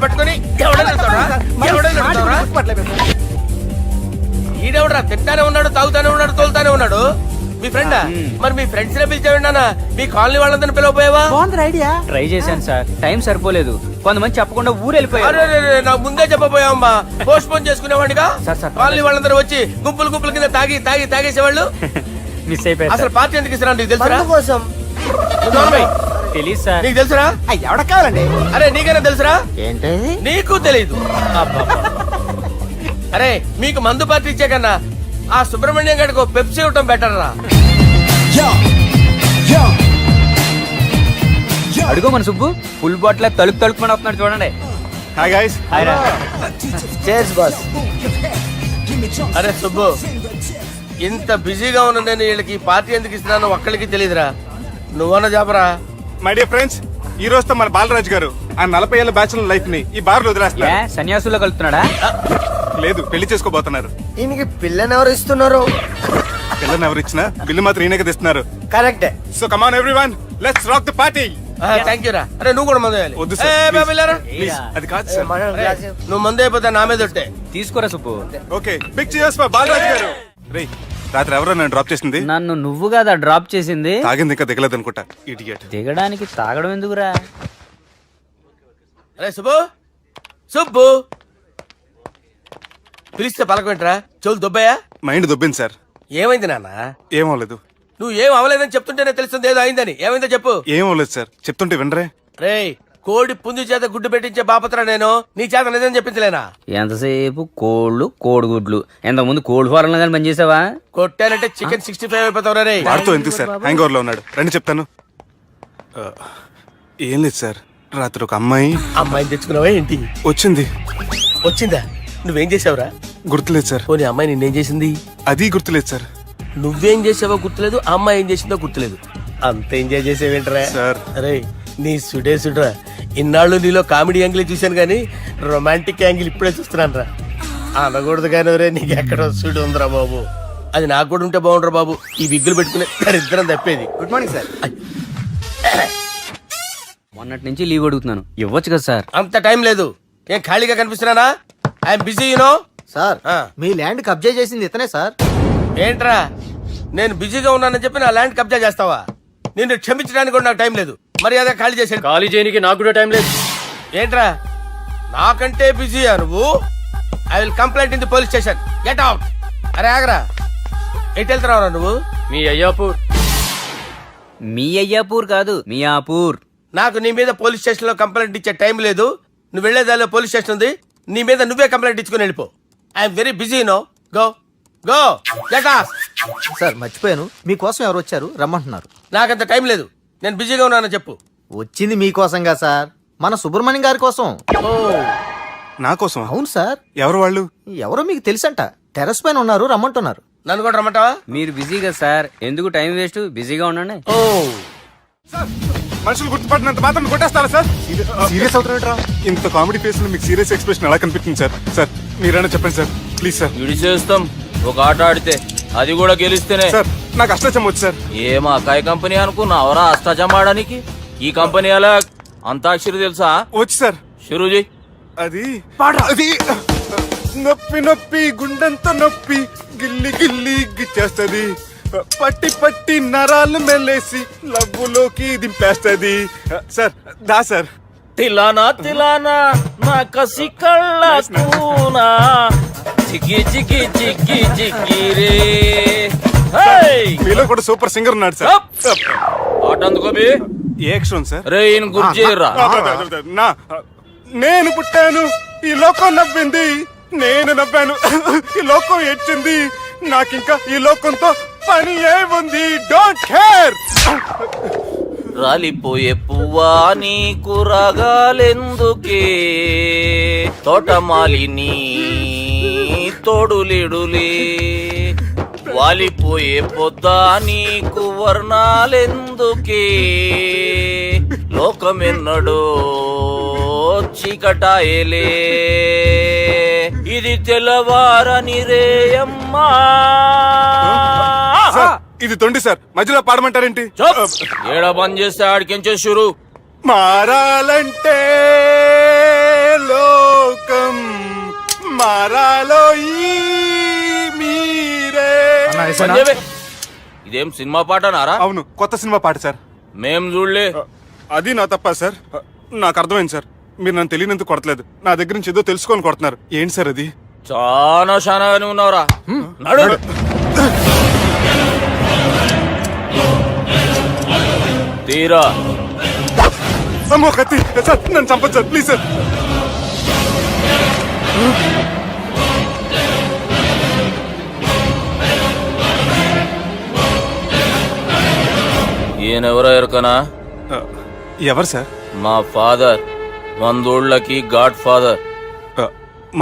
పట్టుకుని ఈడెవడరా తింటానే ఉన్నాడు, తాగుతానే ఉన్నాడు, తోలుతానే ఉన్నాడు. మీ ఫ్రెండా? మరి మీ ఫ్రెండ్స్ నే పిలిచావిన్నా? మీ కాలనీ వాళ్ళందరినీ పిలవపోయావా? ఐడియా. ట్రై చేశాను సార్, టైం సరిపోలేదు. కొంతమంది చెప్పకుండా ఊరు వెళ్ళిపోయారు. నాకు ముందే చెప్పపోయావమ్మా, పోస్ట్ పోన్ చేసుకునేవాడిగా. కాలనీ వాళ్ళందరూ వచ్చి గుంపులు గుంపుల కింద తాగేసేవాళ్ళు. మిస్ అయిపోయారు. అసలు పార్టీ ఎందుకు ఇస్తున్నా నీకు తెలుసురా? తెలీదు సార్. నీకు తెలుసురా? ఎవడ కావాలండి? అరే నీకైనా తెలుసురా? ఏంటి నీకు తెలీదు? అరే మీకు మందు పార్టీ ఇచ్చే కన్నా ఆ సుబ్రహ్మణ్యం గారికి పెప్సీ ఇవ్వటం బెటర్ రా. అడుగో మన సుబ్బు ఫుల్ బాటిల్ తలుపుమని వస్తున్నాడు చూడండి. Hi guys. హాయ్ రా. Chairs boss. అరే సుబ్బు, ఇంత బిజీగా ఉన్న నేను వీళ్ళకి పార్టీ ఎందుకు ఇస్తున్నాను ఒక్కడికి తెలియదురా. నువ్వన్న చెప్పరా. మై డియర్ ఫ్రెండ్స్, ఈ రోజుతో మన బాలరాజు గారు ఆ 40 ఏళ్ల బ్యాచులర్ లైఫ్ ని ఈ బార్ లో వదిలేస్తున్నారు. సన్యాసుల్లో కలుపుతున్నాడా? లేదు, పెళ్లి చేసుకోబోతున్నారు. ఈయనకి పిల్లని ఎవరు ఇస్తున్నారు? పిల్లని ఎవరు ఇచ్చినా బిల్లు మాత్రం ఈయనకే తెస్తున్నారు. కరెక్టే. So come on everyone, let's rock the party. Thank you రా. అరే నువ్వు కూడా మందు వేయాలి. వద్దు సార్, ప్లీజ్. అది కాదు సార్. నువ్వు మందు అయిపోతే నా మీద ఒట్టే. తీసుకోరా Subbu. Okay, big cheers for Balaraju గారు. రే, రాత్రి ఎవరో నన్ను డ్రాప్ చేసింది? నన్ను నువ్వు కదా డ్రాప్ చేసింది. తాగింది ఇంకా దిగలేదు అనుకుంటా. ఇడియట్. దిగడానికి తాగడం ఎందుకురా? అరే సుబ్బు, సుబ్బు పిలిస్తే పలకమేంట్రా? చెవులు దొబ్బాయా? Mind దొబ్బింది sir. ఏమైంది నాన్న? ఏమవలేదు. నువ్వు ఏం అవలేదని చెప్తుంటేనే తెలుస్తుంది ఏదో అయిందని. ఏమైందో చెప్పు. ఏమవలేదు సార్, చెప్తుంటే వినరే. రే, కోడి పుంజు చేత గుడ్డు పెట్టించే బాపత్రా నేను. నీ చేత నిజం చెప్పించలేనా? ఎంతసేపు కోళ్ళు కోడిగుడ్లు. ఎంతకు ముందు కోడి ఫారంలో కానీ పనిచేసావా? కొట్టానంటే చికెన్ 65 అయిపోతావు రే. వాడితో ఎందుకు సార్, హ్యాంగ్ ఓవర్ లో ఉన్నాడు. రండి చెప్తాను. ఏం లేదు సార్, రాత్రి ఒక అమ్మాయిని తెచ్చుకున్నావా ఏంటి? వచ్చిందా? నువ్వేం చేసావురా? గుర్తులేదు సార్. పోనీ అమ్మాయి నిన్నేం చేసింది? అది గుర్తులేదు సార్. నువ్వేం చేసావో గుర్తులేదు, అమ్మాయి ఏం చేసిందో గుర్తులేదు. అంత ఎంజాయ్ చేసేవేంటరా సార్? అరే నీ సుడేసుడ్రా. ఇన్నాళ్ళు నీలో కామెడీ యాంగిల్ చూశాను కానీ రొమాంటిక్ యాంగిల్ ఇప్పుడే చూస్తున్నాను రా. అనకూడదు కానీ రే, నీకు ఎక్కడ సుడు ఉందిరా బాబు. అది నాకు కూడా ఉంటే బాగుండ్రా బాబు. ఈ విగ్గులు పెట్టుకునే ఇద్దరం తప్పేది. Good morning sir. మొన్నటి నుంచి లీవ్ అడుగుతున్నాను, ఇవ్వచ్చు కదా సార్? అంత టైం లేదు. ఏం ఖాళీగా కనిపిస్తున్నానా? I'm busy you know. సార్, మీ ల్యాండ్ కబ్జా చేసింది ఇతనే సార్. ఏంట్రా, నేను బిజీగా ఉన్నానని చెప్పి నా ల్యాండ్ కబ్జా చేస్తావా? నిన్ను క్షమించడానికి కూడా నాకు టైం లేదు. మరి అదే ఖాళీ చేసాను. ఖాళీ చేయడానికి నాకు కూడా టైం లేదు. ఏంట్రా, నాకంటే బిజీయా నువ్వు? I will complaint in the police station. Get out. అరే ఆగరా, ఎటు వెళ్తున్నావురా నువ్వు? మీ అయ్యాపూర్. మీ అయ్యాపూర్ కాదు, మియాపూర్. నాకు నీ మీద పోలీస్ స్టేషన్ లో కంప్లైంట్ ఇచ్చే టైం లేదు. నువ్వు వెళ్లేదాలో పోలీస్ స్టేషన్ ఉంది. నీ మీద నువ్వే కంప్లైంట్ ఇచ్చుకుని వెళ్ళిపో. I'm very busy no. Go go get off. Sir మర్చిపోయాను, మీకోసం ఎవరు వచ్చారు రమ్మంటున్నారు. నాకంత టైం లేదు, నేను బిజీగా ఉన్నానని చెప్పు. వచ్చింది మీకోసంగా సార్, మన సుబ్రహ్మణ్యం గారి కోసం. ఓ, నా కోసం? అవును సార్. ఎవరు వాళ్ళు? ఎవరో మీకు తెలుసంట, టెర్రస్ పైన ఉన్నారు, రమ్మంటున్నారు. నన్ను కూడా రమ్మంటావా? మీరు బిజీగా సార్, ఎందుకు టైం వేస్ట్, బిజీగా ఉండండి. ఓ సార్, మనుషులు గుర్తుపడినంత మాత్రం కొట్టేస్తారా సార్? సీరియస్ అవుతారా? ఇంత కామెడీ ఫేస్ లో మీకు సీరియస్ ఎక్స్ప్రెషన్ ఎలా కనిపిస్తుంది సార్? సార్ మీరైనా చెప్పండి సార్, ప్లీజ్ సార్. విడిచేస్తాం ఒక ఆట ఆడితే, అది కూడా గెలిస్తేనే. సార్ నాకు అష్టచం వచ్చు సార్. ఏం అకాయ కంపెనీ అనుకున్నావరా అష్టచం ఆడడానికి? ఈ కంపెనీ అలా అంతాక్షరి తెలుసా? వచ్చు సార్. షురూజీ. అది నొప్పి నొప్పి గుండెంత నొప్పి గిల్లి గిల్లి గిచ్చేస్తది, పట్టి పట్టి నరాలు మెల్లేసి లవ్వులోకి దింపేస్తది. సార్ దా సార్. తిలానా తిలానా నా కసి కళ్ళ కూనా జిగి జిగి జిగి జిగి రే. మీలో కూడా సూపర్ సింగర్ ఉన్నాడు సార్. ఆట అందుకోబి. ఏ అక్షరం సార్? రే ఈయన గుర్తు చేయరా. నేను పుట్టాను, ఈ లోకం నవ్వింది, నేను నవ్వాను, ఈ లోకం ఏడ్చింది, నాకింకా ఈ లోకంతో పని ఏముంది? Don't care. రాలిపోయే పువ్వా నీకు రాగాలెందుకే, తోటమాలిని తోడులిడులే, వాలిపోయే పొద్దా నీకు వర్ణాలెందుకే, లోకమెన్నడో చీకటాయలే, ఇది తెల్లవారని రేయమ్మా. ఇది తొండి సార్, మధ్యలో పాడమంటారేంటి? ఏడా బంద్ చేస్తే ఆడికించే షురు. మారాలంటే లోకం మారాలో ఈ మీరే. సంజయ్, ఇదేం సినిమా పాట నారా? అవును, కొత్త సినిమా పాట సార్. మేం చూడలే. అది నా తప్ప సార్. నాకు అర్థమైంది సార్. మీరు నన్ను తెలియనందుకు కొడతలేదు, నా దగ్గర నుంచి ఏదో తెలుసుకొని కొడుతున్నారు. ఏంటి సార్ అది? చాలా శానాగానే ఉన్నావురా. నడు. తీరా అమ్మో కత్తి సార్, నన్ను చంపదు సార్, ప్లీజ్ సార్. ఈయనెవరో ఎరకనా? ఎవరు సార్? మా ఫాదర్, 100 గాడ్ ఫాదర్.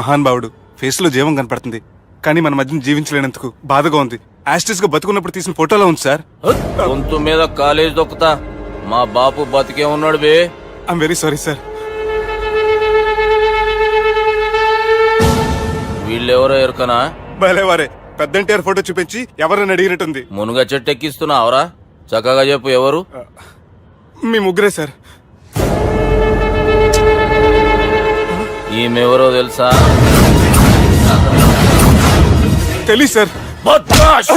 మహాన్ భావుడు. ఫేస్ లో జీవం కనపడుతుంది, కానీ మన మధ్యన జీవించలేనందుకు బాధగా ఉంది. యాస్టిస్ గా బతుకున్నప్పుడు తీసిన ఫోటోలో ఉంది సార్. గొంతు మీద కాలేజ్ దొక్కుతా. మా బాపు బతికే ఉన్నాడు బే. I'm very sorry sir. వీళ్ళెవరో ఎరకనా? భలేవారే, పెద్ద ఎన్టీఆర్ ఫోటో చూపించి ఎవరైనా అడిగినట్టుంది. మునుగ చెట్టు ఎక్కిస్తున్నావురా? చక్కగా చెప్పు ఎవరు? మీ ముగ్గురే సార్. ఈమెవరో తెలుసా? తెలీదు సార్. బద్మాష్!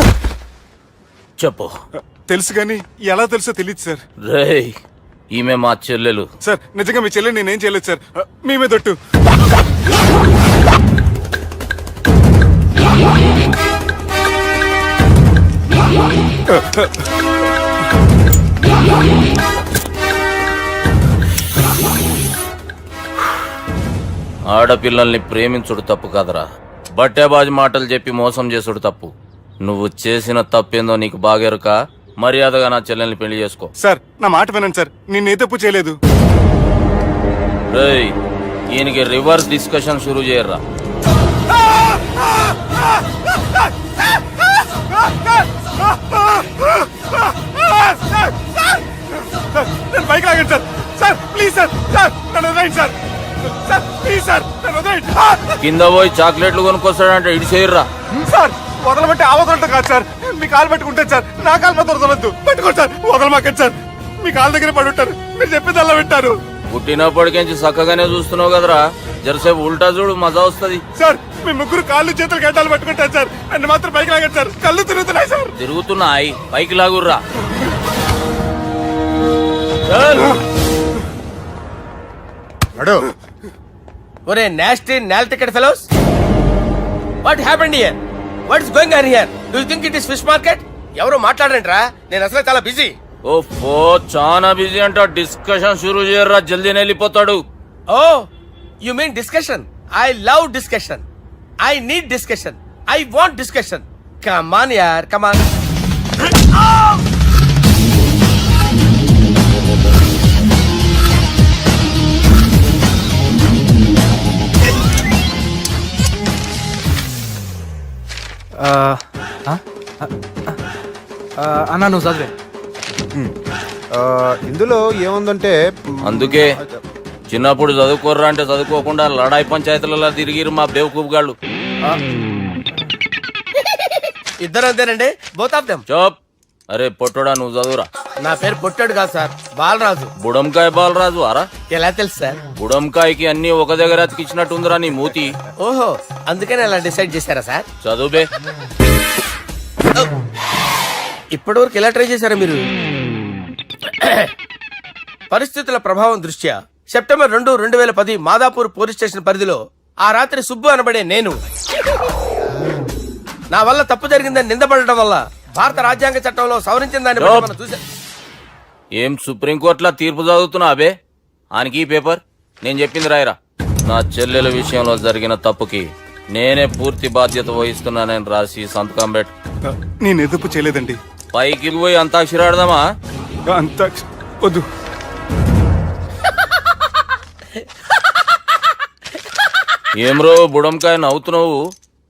చెప్పు. తెలుసు కానీ ఎలా తెలుసో తెలియదు సార్. రేయ్, ఈమె మా చెల్లెలు. సార్ నిజంగా మీ చెల్లెని నేనేం చేయలేదు సార్. మీ మీద ఒట్టు. ఆడపిల్లల్ని ప్రేమించుడు తప్పు కాదరా, బట్టేబాజు మాటలు చెప్పి మోసం చేసుడు తప్పు. నువ్వు చేసిన తప్పేందో నీకు బాగెరుక. మర్యాదగా నా చెల్లెల్ని పెళ్లి చేసుకో. సార్ నా మాట వినండి సార్, నేనే తప్పు చేయలేదు. రేయ్, ఈయనకి రివర్స్ డిస్కషన్ షురూ చేయర్రా. నేను బైక్ లాగండి sir. Sir please sir. Sir నన్ను వదిలేయండి సార్. సార్ ప్లీజ్ సార్ నన్ను వదిలేయండి. కింద పోయి చాక్లెట్లు కొనుక్కొస్తాడంటే ఇటు చేయర్రా. సార్ వదలమంటే ఆ వదలటం కాదు సార్. మీ కాలు పట్టుకుంటాను సార్. నా కాలు మాత్రం వదలొద్దు. పట్టుకోండి సార్, వదలమాకండి సార్. మీ కాలు దగ్గర పడి ఉంటారు, మీరు చెప్పేది అలా వింటారు. పుట్టినప్పటికేంచి చక్కగానే చూస్తున్నావు కదరా, జరసేపు ఉల్టా చూడు, మజా వస్తుంది. సార్ మీ ముగ్గురు కాళ్ళు చేతులు గడ్డాలు పట్టుకుంటారు సార్. నన్ను మాత్రం బైక్ లాగండి సార్. కళ్ళు తిరుగుతున్నాయి సార్. తిరుగుతున్నాయి, పైకి లాగుర్రా. ఒరే నాస్టీ నాల్టికెట్ fellows, what happened here? What is going on here? Do you think it is fish market? ఎవరో మాట్లాడండిరా, నేను అసలే చాలా బిజీ. ఓ చాలా బిజీ అంట. డిస్కషన్ షురూ చేయర్రా, జల్దీ వెళ్ళిపోతాడు. Oh you mean discussion? I love discussion. I need discussion. I want discussion. Come on యార్, కమ్ ఆన్. అన్నా నువ్వు చదివే. ఇందులో ఏముందంటే అందుకే చిన్నప్పుడు చదువుకోర్రా అంటే చదువుకోకుండా లడాయి పంచాయతీలలో తిరిగిరు మా బేవకూపు గాళ్ళు. ఇద్దరు అంతేనండి, బోత్ ఆఫ్ దెమ్. చోప్. అరే పొట్టోడా, నువ్వు చదువురా. నా పేరు పొట్టాడు కాదు సార్, బాలరాజు. బుడంకాయ బాలరాజు అరా? ఎలా తెలుసు సార్? బుడంకాయకి అన్ని ఒక దగ్గర అతికిచ్చినట్టుందిరా నీ మూతి. ఓహో, అందుకని అలా డిసైడ్ చేశారా సార్? చదువుబే. ఇప్పటి వరకు ఎలా ట్రై చేశారా మీరు? పరిస్థితుల ప్రభావం దృష్ట్యా సెప్టెంబర్ 2, 2010 మాదాపూర్ పోలీస్ స్టేషన్ పరిధిలో ఆ రాత్రి సుబ్బు అనబడే నేను నా వల్ల తప్పు జరిగిందని నిందపడటం వల్ల భారత రాజ్యాంగ చట్టంలో సవరించిన దాన్ని బట్టి మనం చూసా. ఏం సుప్రీంకోర్టులో తీర్పు చదువుతున్నా అబే? ఆనికి ఈ పేపర్ నేను చెప్పింది రాయరా. నా చెల్లెల విషయంలో జరిగిన తప్పుకి నేనే పూర్తి బాధ్యత వహిస్తున్నానని రాసి సంతకం పెట్టు. నేను ఎదుపు చేయలేదండి. పైకి పోయి అంతాక్షరి ఆడదామా? అంత వద్దు. ఏమ్రో బుడంకాయ నవ్వుతున్నావు?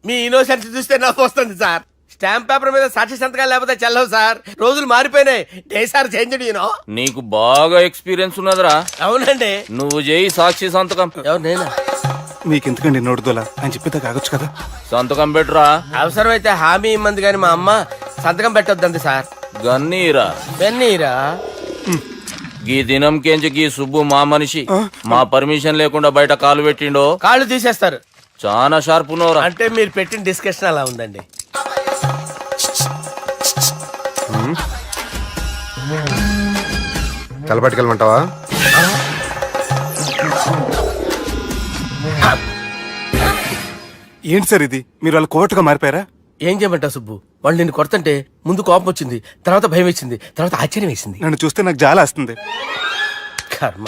మీ ఇన్నోసెన్స్ చూస్తే నవ్వు వస్తుంది సార్. స్టాంప్ పేపర్ మీద సాక్షి సంతకాలు లేకపోతే చెల్లవు సార్. రోజులు మారిపోయినాయి. Day sir change you know. నీకు బాగా ఎక్స్పీరియన్స్ ఉన్నదిరా. అవునండి. నువ్వు చేయి సాక్షి సంతకం. ఎవరు నేనా? మీకెందుకండి నోడుదోలా అని చెప్పేదా కాగొచ్చు కదా. సంతకం పెట్టురా. అవసరమైతే హామీ ఇమ్మంది కానీ మా అమ్మ సంతకం పెట్టొద్దండి సార్. గన్నీరా. బెన్నీరా. గీ దినం కేంచి గీ సుబ్బు మా మనిషి మా పర్మిషన్ లేకుండా బయట కాలు పెట్టిండో కాళ్ళు తీసేస్తారు. చాలా షార్ప్ ఉన్నవరా. అంటే మీరు పెట్టిన డిస్కషన్ అలా ఉందండి. తలపట్టుకెళ్ళమంటావా? ఏంటి సార్ ఇది, మీరు వాళ్ళు కోర్టుగా మారిపోయారా? ఏం చేయమంటావు సుబ్బు? వాళ్ళు నిన్ను కొడుతుంటే ముందు కోపం వచ్చింది, తర్వాత భయం వేసింది, తర్వాత ఆశ్చర్యం వేసింది. నన్ను చూస్తే నాకు జాలి వస్తుంది. కర్మ.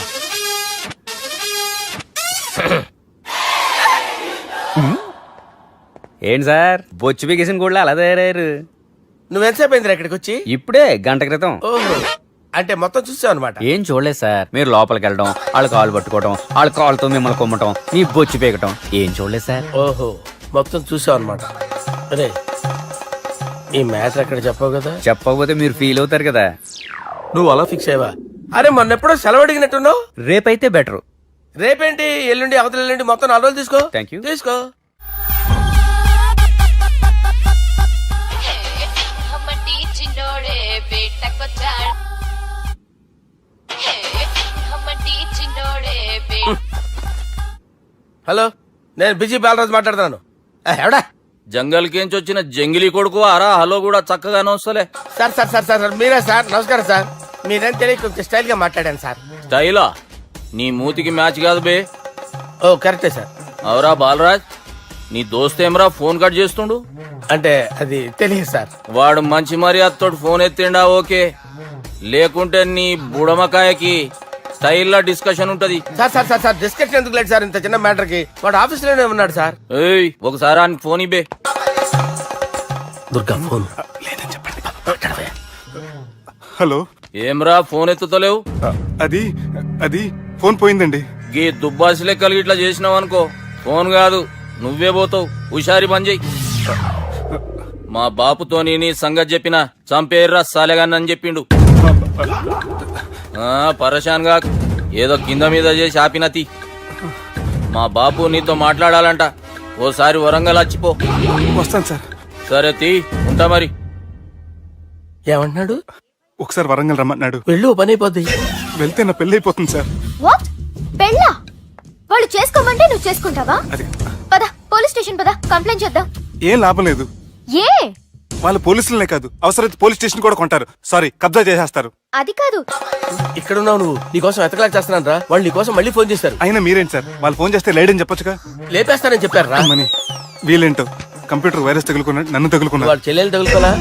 ఏంటి సార్ బొచ్చు బిగేసిన కూడా అలా తయారయ్యారు? నువ్వెంతసేపు అయిందిరా ఇక్కడికి వచ్చి? ఇప్పుడే గంట క్రితం. ఓహో, అంటే మొత్తం చూసావు అనమాట. ఏం చూడలేదు సార్. మీరు లోపలికి వెళ్ళడం, వాళ్ళ కాలు పట్టుకోవడం, వాళ్ళ కాలుతో మిమ్మల్ని కొమ్మటం, నీ బొచ్చు పీకటం ఏం చూడలేదు సార్. ఓహో, మొత్తం చూసావు అనమాట. అరే, ఈ మ్యాటర్ అక్కడ చెప్పావు కదా. చెప్పకపోతే మీరు ఫీల్ అవుతారు కదా. నువ్వు అలా ఫిక్స్ అయ్యవా? అరే, మొన్నెప్పుడో సెలవు అడిగినట్టున్నావు. రేపైతే బెటర్. రేపేంటి, ఎల్లుండి, అవతల ఎల్లుండి, మొత్తం 4 రోజులు తీసుకో. Thank you. తీసుకో. హమ్మటి చిన్నోడే బేటకొచ్చాడు. హమ్మటి చిన్నోడే హలో, నేను బిజీ బాలరాజు మాట్లాడుతున్నాను. ఎవడా? జంగల్ కేంచి వచ్చిన జంగిలీ కొడుకు అరా. హలో కూడా చక్కగానే వస్తలే. సార్ సార్ సార్ సార్ మీరే సార్? నమస్కారం సార్. మీరేం తెలియక కొంచెం స్టైల్ గా మాట్లాడాను సార్. స్టైలా? నీ మూతికి మ్యాచ్ కాదు బే. ఓ కరెక్టే సార్. అవరా బాలరాజ్, నీ దోస్తేమరా ఫోన్ కట్ చేస్తుండు? అంటే అది తెలియదు సార్. వాడు మంచి మర్యాదతో ఫోన్ ఎత్తిండా ఓకే, లేకుంటే నీ బుడమకాయకి స్టైల్లా డిస్కషన్ ఉంటది. Sir sir sir sir discussion ఎందుకు లేదు సార్? ఇంత చిన్న మ్యాటర్ కి వాడు ఆఫీస్ లోనే ఉన్నాడు సార్. ఏయ్, ఒకసారి ఆయనకి ఫోన్ ఇబ్బే. దుర్గా ఫోన్. హలో, ఏమ్రా ఫోన్ ఎత్తుతలేవు? అది అది ఫోన్ పోయిందండి. గీ దుబ్బాసి లెక్కలు ఇట్లా చేసినావు అనుకో, ఫోన్ కాదు నువ్వే పోతావు. హుషారి పని చెయ్యి. మా బాపుతోని నీ సంగతి చెప్పిన చంపేర్రా సాలెగాన్ని చెప్పిండు. పరేషాన్ గా ఏదో కింద మీద చేసి ఆపినతి. మా బాపు నీతో మాట్లాడాలంట. ఓసారి వరంగల్ వచ్చిపో. వస్తాను సార్. సరే తీ, ఉంటా మరి. ఏమంటున్నాడు? ఒకసారి వరంగల్ రమ్మన్నాడు. వెళ్ళు, పని అయిపోద్ది. వెళ్తే నా పెళ్లి అయిపోతుంది సార్. వాట్? పెళ్ళా? వాళ్ళు చేసుకోమంటే నువ్వు చేసుకుంటావా? అది పద, పోలీస్ స్టేషన్ పద, కంప్లైంట్ చేద్దాం. ఏం లాభం లేదు. ఏ? వాళ్ళు పోలీసులనే కాదు, అవసరమైతే పోలీస్ స్టేషన్ కూడా కొంటారు. సారీ, కబ్జా చేసేస్తారు. అది కాదు. ఇక్కడ ఉన్నావు నువ్వు, నీకోసం ఎతకలేక చేస్తున్నాను రా. వాళ్ళు నీకోసం మళ్ళీ ఫోన్ చేస్తారు. అయినా మీరేంటి సార్, వాళ్ళు ఫోన్ చేస్తే లేడని చెప్పొచ్చుగా. లేపేస్తానని చెప్పారు రా. మని వీళ్ళేంటో కంప్యూటర్ వైరస్ తగులుకున్నాడు, నన్ను తగులుకున్నాడు. వాళ్ళ చెల్లెలు తగులుకోలా?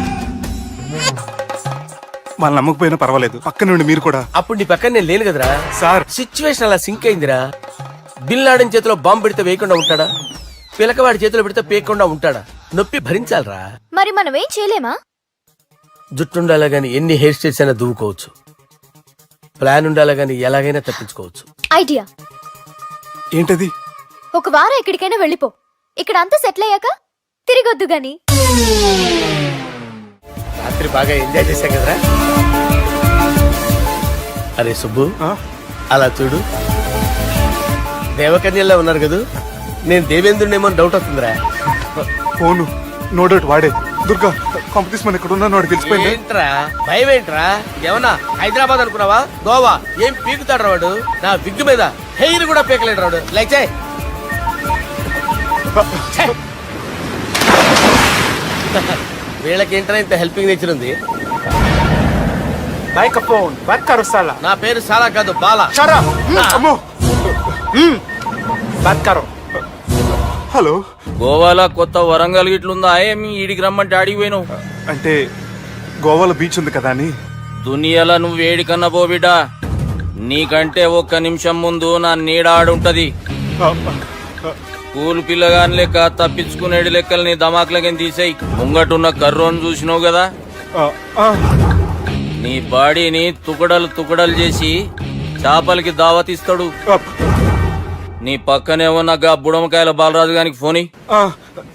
వాళ్ళు నమ్మకపోయినా పర్వాలేదు, పక్క నుండి మీరు కూడా. అప్పుడు నీ పక్కన నేను లేను కదరా సార్. సిచ్యువేషన్ అలా సింక్ అయిందిరా. బిల్ లాడన్ చేతిలో బాంబు పెడితే వేయకుండా ఉంటాడా? పిలకవాడి చేతిలో పెడితే పేయకుండా ఉంటాడా? నొప్పి భరించాలరా. మరి మనం ఏం చేయలేమా? జుట్టుండాలా గాని ఎన్ని హెయిర్ స్టైల్స్ అయినా దువ్వుకోవచ్చు. ప్లాన్ ఉండాలా గాని ఎలాగైనా తప్పించుకోవచ్చు. ఐడియా. ఏంటది? ఒక వారం ఎక్కడికైనా వెళ్ళిపో. ఇక్కడ అంతా సెటిల్ అయ్యాక తిరిగొద్దు గాని. రాత్రి బాగా ఎంజాయ్ చేశా కదరా. అరే సుబ్బు, అలా చూడు, దేవకన్యల్లో ఉన్నారు కదూ. నేను దేవేంద్రునేమో డౌట్ వస్తుందిరా. ఫోను నో డౌట్ వాడే. దుర్గా కాంపిటీషన్ మన ఇక్కడ ఉన్నాను, వాడు తెలిసిపోయింది. ఏంట్రా భయం ఏంట్రా? ఏమన్నా హైదరాబాద్ అనుకున్నావా? గోవా? ఏం పీకుతాడు వాడు. నా విగ్గు మీద హెయిర్ కూడా పీకలేడు రాడు. లైక్ వీళ్ళకేంట్రా ఇంత హెల్పింగ్ నేచర్ ఉంది. నా పేరు సాలా కాదు, బాలా. అమ్మో. హలో, గోవాలో కొత్త వరంగల్ గిట్లుందా? ఏమి ఈడికి రమ్మంటే అడిగి పోయినావు? అంటే గోవాలో బీచ్ ఉంది కదా అని. దునియాలో నువ్వు వేడికన్నా పో బిడ్డా. నీకంటే ఒక్క నిమిషం ముందు నా నీడ ఆడుంటది. స్కూల్ పిల్లగాని లెక్క తప్పించుకునేడు లెక్కలు నీ దమాకులకి తీసేయి. ముంగటున్న కర్రోని చూసినావు కదా, నీ బాడీని తుకడలు తుకడలు చేసి చేపలకి దావతిస్తాడు. నీ పక్కనే ఉన్న గా బుడమకాయల బాలరాజు గారికి ఫోని.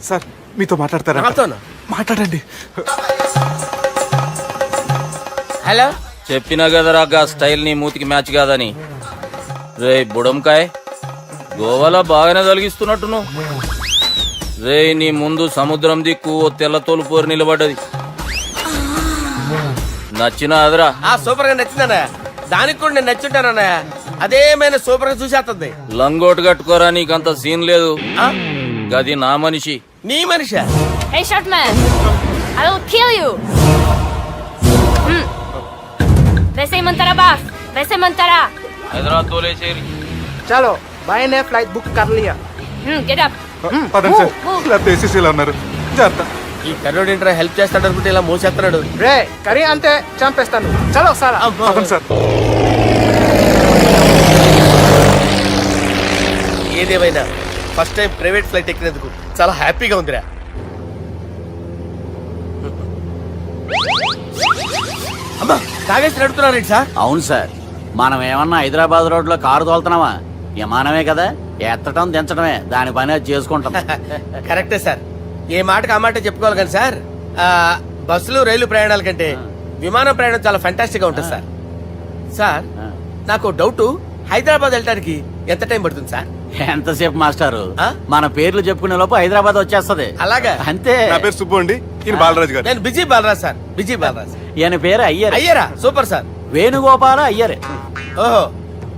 సార్ మీతో మాట్లాడతారా? నాతోనా? మాట్లాడండి. హలో, చెప్పినా కదరా గా స్టైల్ నీ మూతికి మ్యాచ్ కాదని. రే బుడంకాయ్, గోవాలో బాగానే తొలగిస్తున్నట్టు నువ్వు. రే నీ ముందు సముద్రం దిక్కు ఓ తెల్ల తోలుపోరు నిలబడ్డది. నచ్చిన అదరా? సూపర్ గా నచ్చిందన్నా. దానికి కూడా నేను నచ్చుంటాను అన్నయ్య. అదేమైనా సూపర్ గా చూసేస్తుంది. లంగోటు కట్టుకోరా నీకంత సీన్ లేదు. ఆ? గది నా మనిషి. నీ మనిషా? Hey, short man! I will kill you! వేసేయమంటారా బాస్? వేసేయమంటారా? హైదరాబాద్ తోలేసేరి. चलो भाई ने फ्लाइट बुक कर लिया। Get up. పదండి సార్, లేకపోతే ఏసీసీలో ఉన్నారు. జాగ్రత్త. ఈ కర్రోడు ఏంట్రా హెల్ప్ చేస్తాడు అనుకుంటే ఇలా మోసేస్తున్నాడు. రే కరీ అంతే చంపేస్తాను. చలో సారా. పదండి సార్. ఏదేమైనా ఫస్ట్ టైం ప్రైవేట్ ఫ్లైట్ ఎక్కినందుకు చాలా హ్యాపీగా ఉందిరా. అమ్మా తాగేసి నడుపుతున్నారేంటి సార్? అవును సార్, మనం ఏమన్నా హైదరాబాద్ రోడ్ లో కారు తోలుతున్నావా? విమానమే కదా, ఎత్తటం దించడమే, దాని పని అది చేసుకుంటాం. కరెక్టే సార్. ఏ మాటకు ఆ మాట చెప్పుకోవాలి కానీ సార్, బస్సులు రైలు ప్రయాణాల కంటే విమానం ప్రయాణం చాలా ఫంటాస్టిక్ గా ఉంటుంది సార్. సార్ నాకు డౌట్, హైదరాబాద్ వెళ్ళడానికి ఎంత టైం పడుతుంది సార్? ఎంతసేపు మాస్టారు, ఆ? మన పేర్లు చెప్పుకునే లోపు హైదరాబాద్ వచ్చేస్తది. అలాగా? అంతే. నా పేరు సుబ్బు అండి, ఈయన బాలరాజు గారు. నేను busy Balaraj sir. Busy Balaraj. ఈయన పేరు అయ్యర్. అయ్యరా? Super sir. వేణుగోపాల అయ్యర్. ఓహో,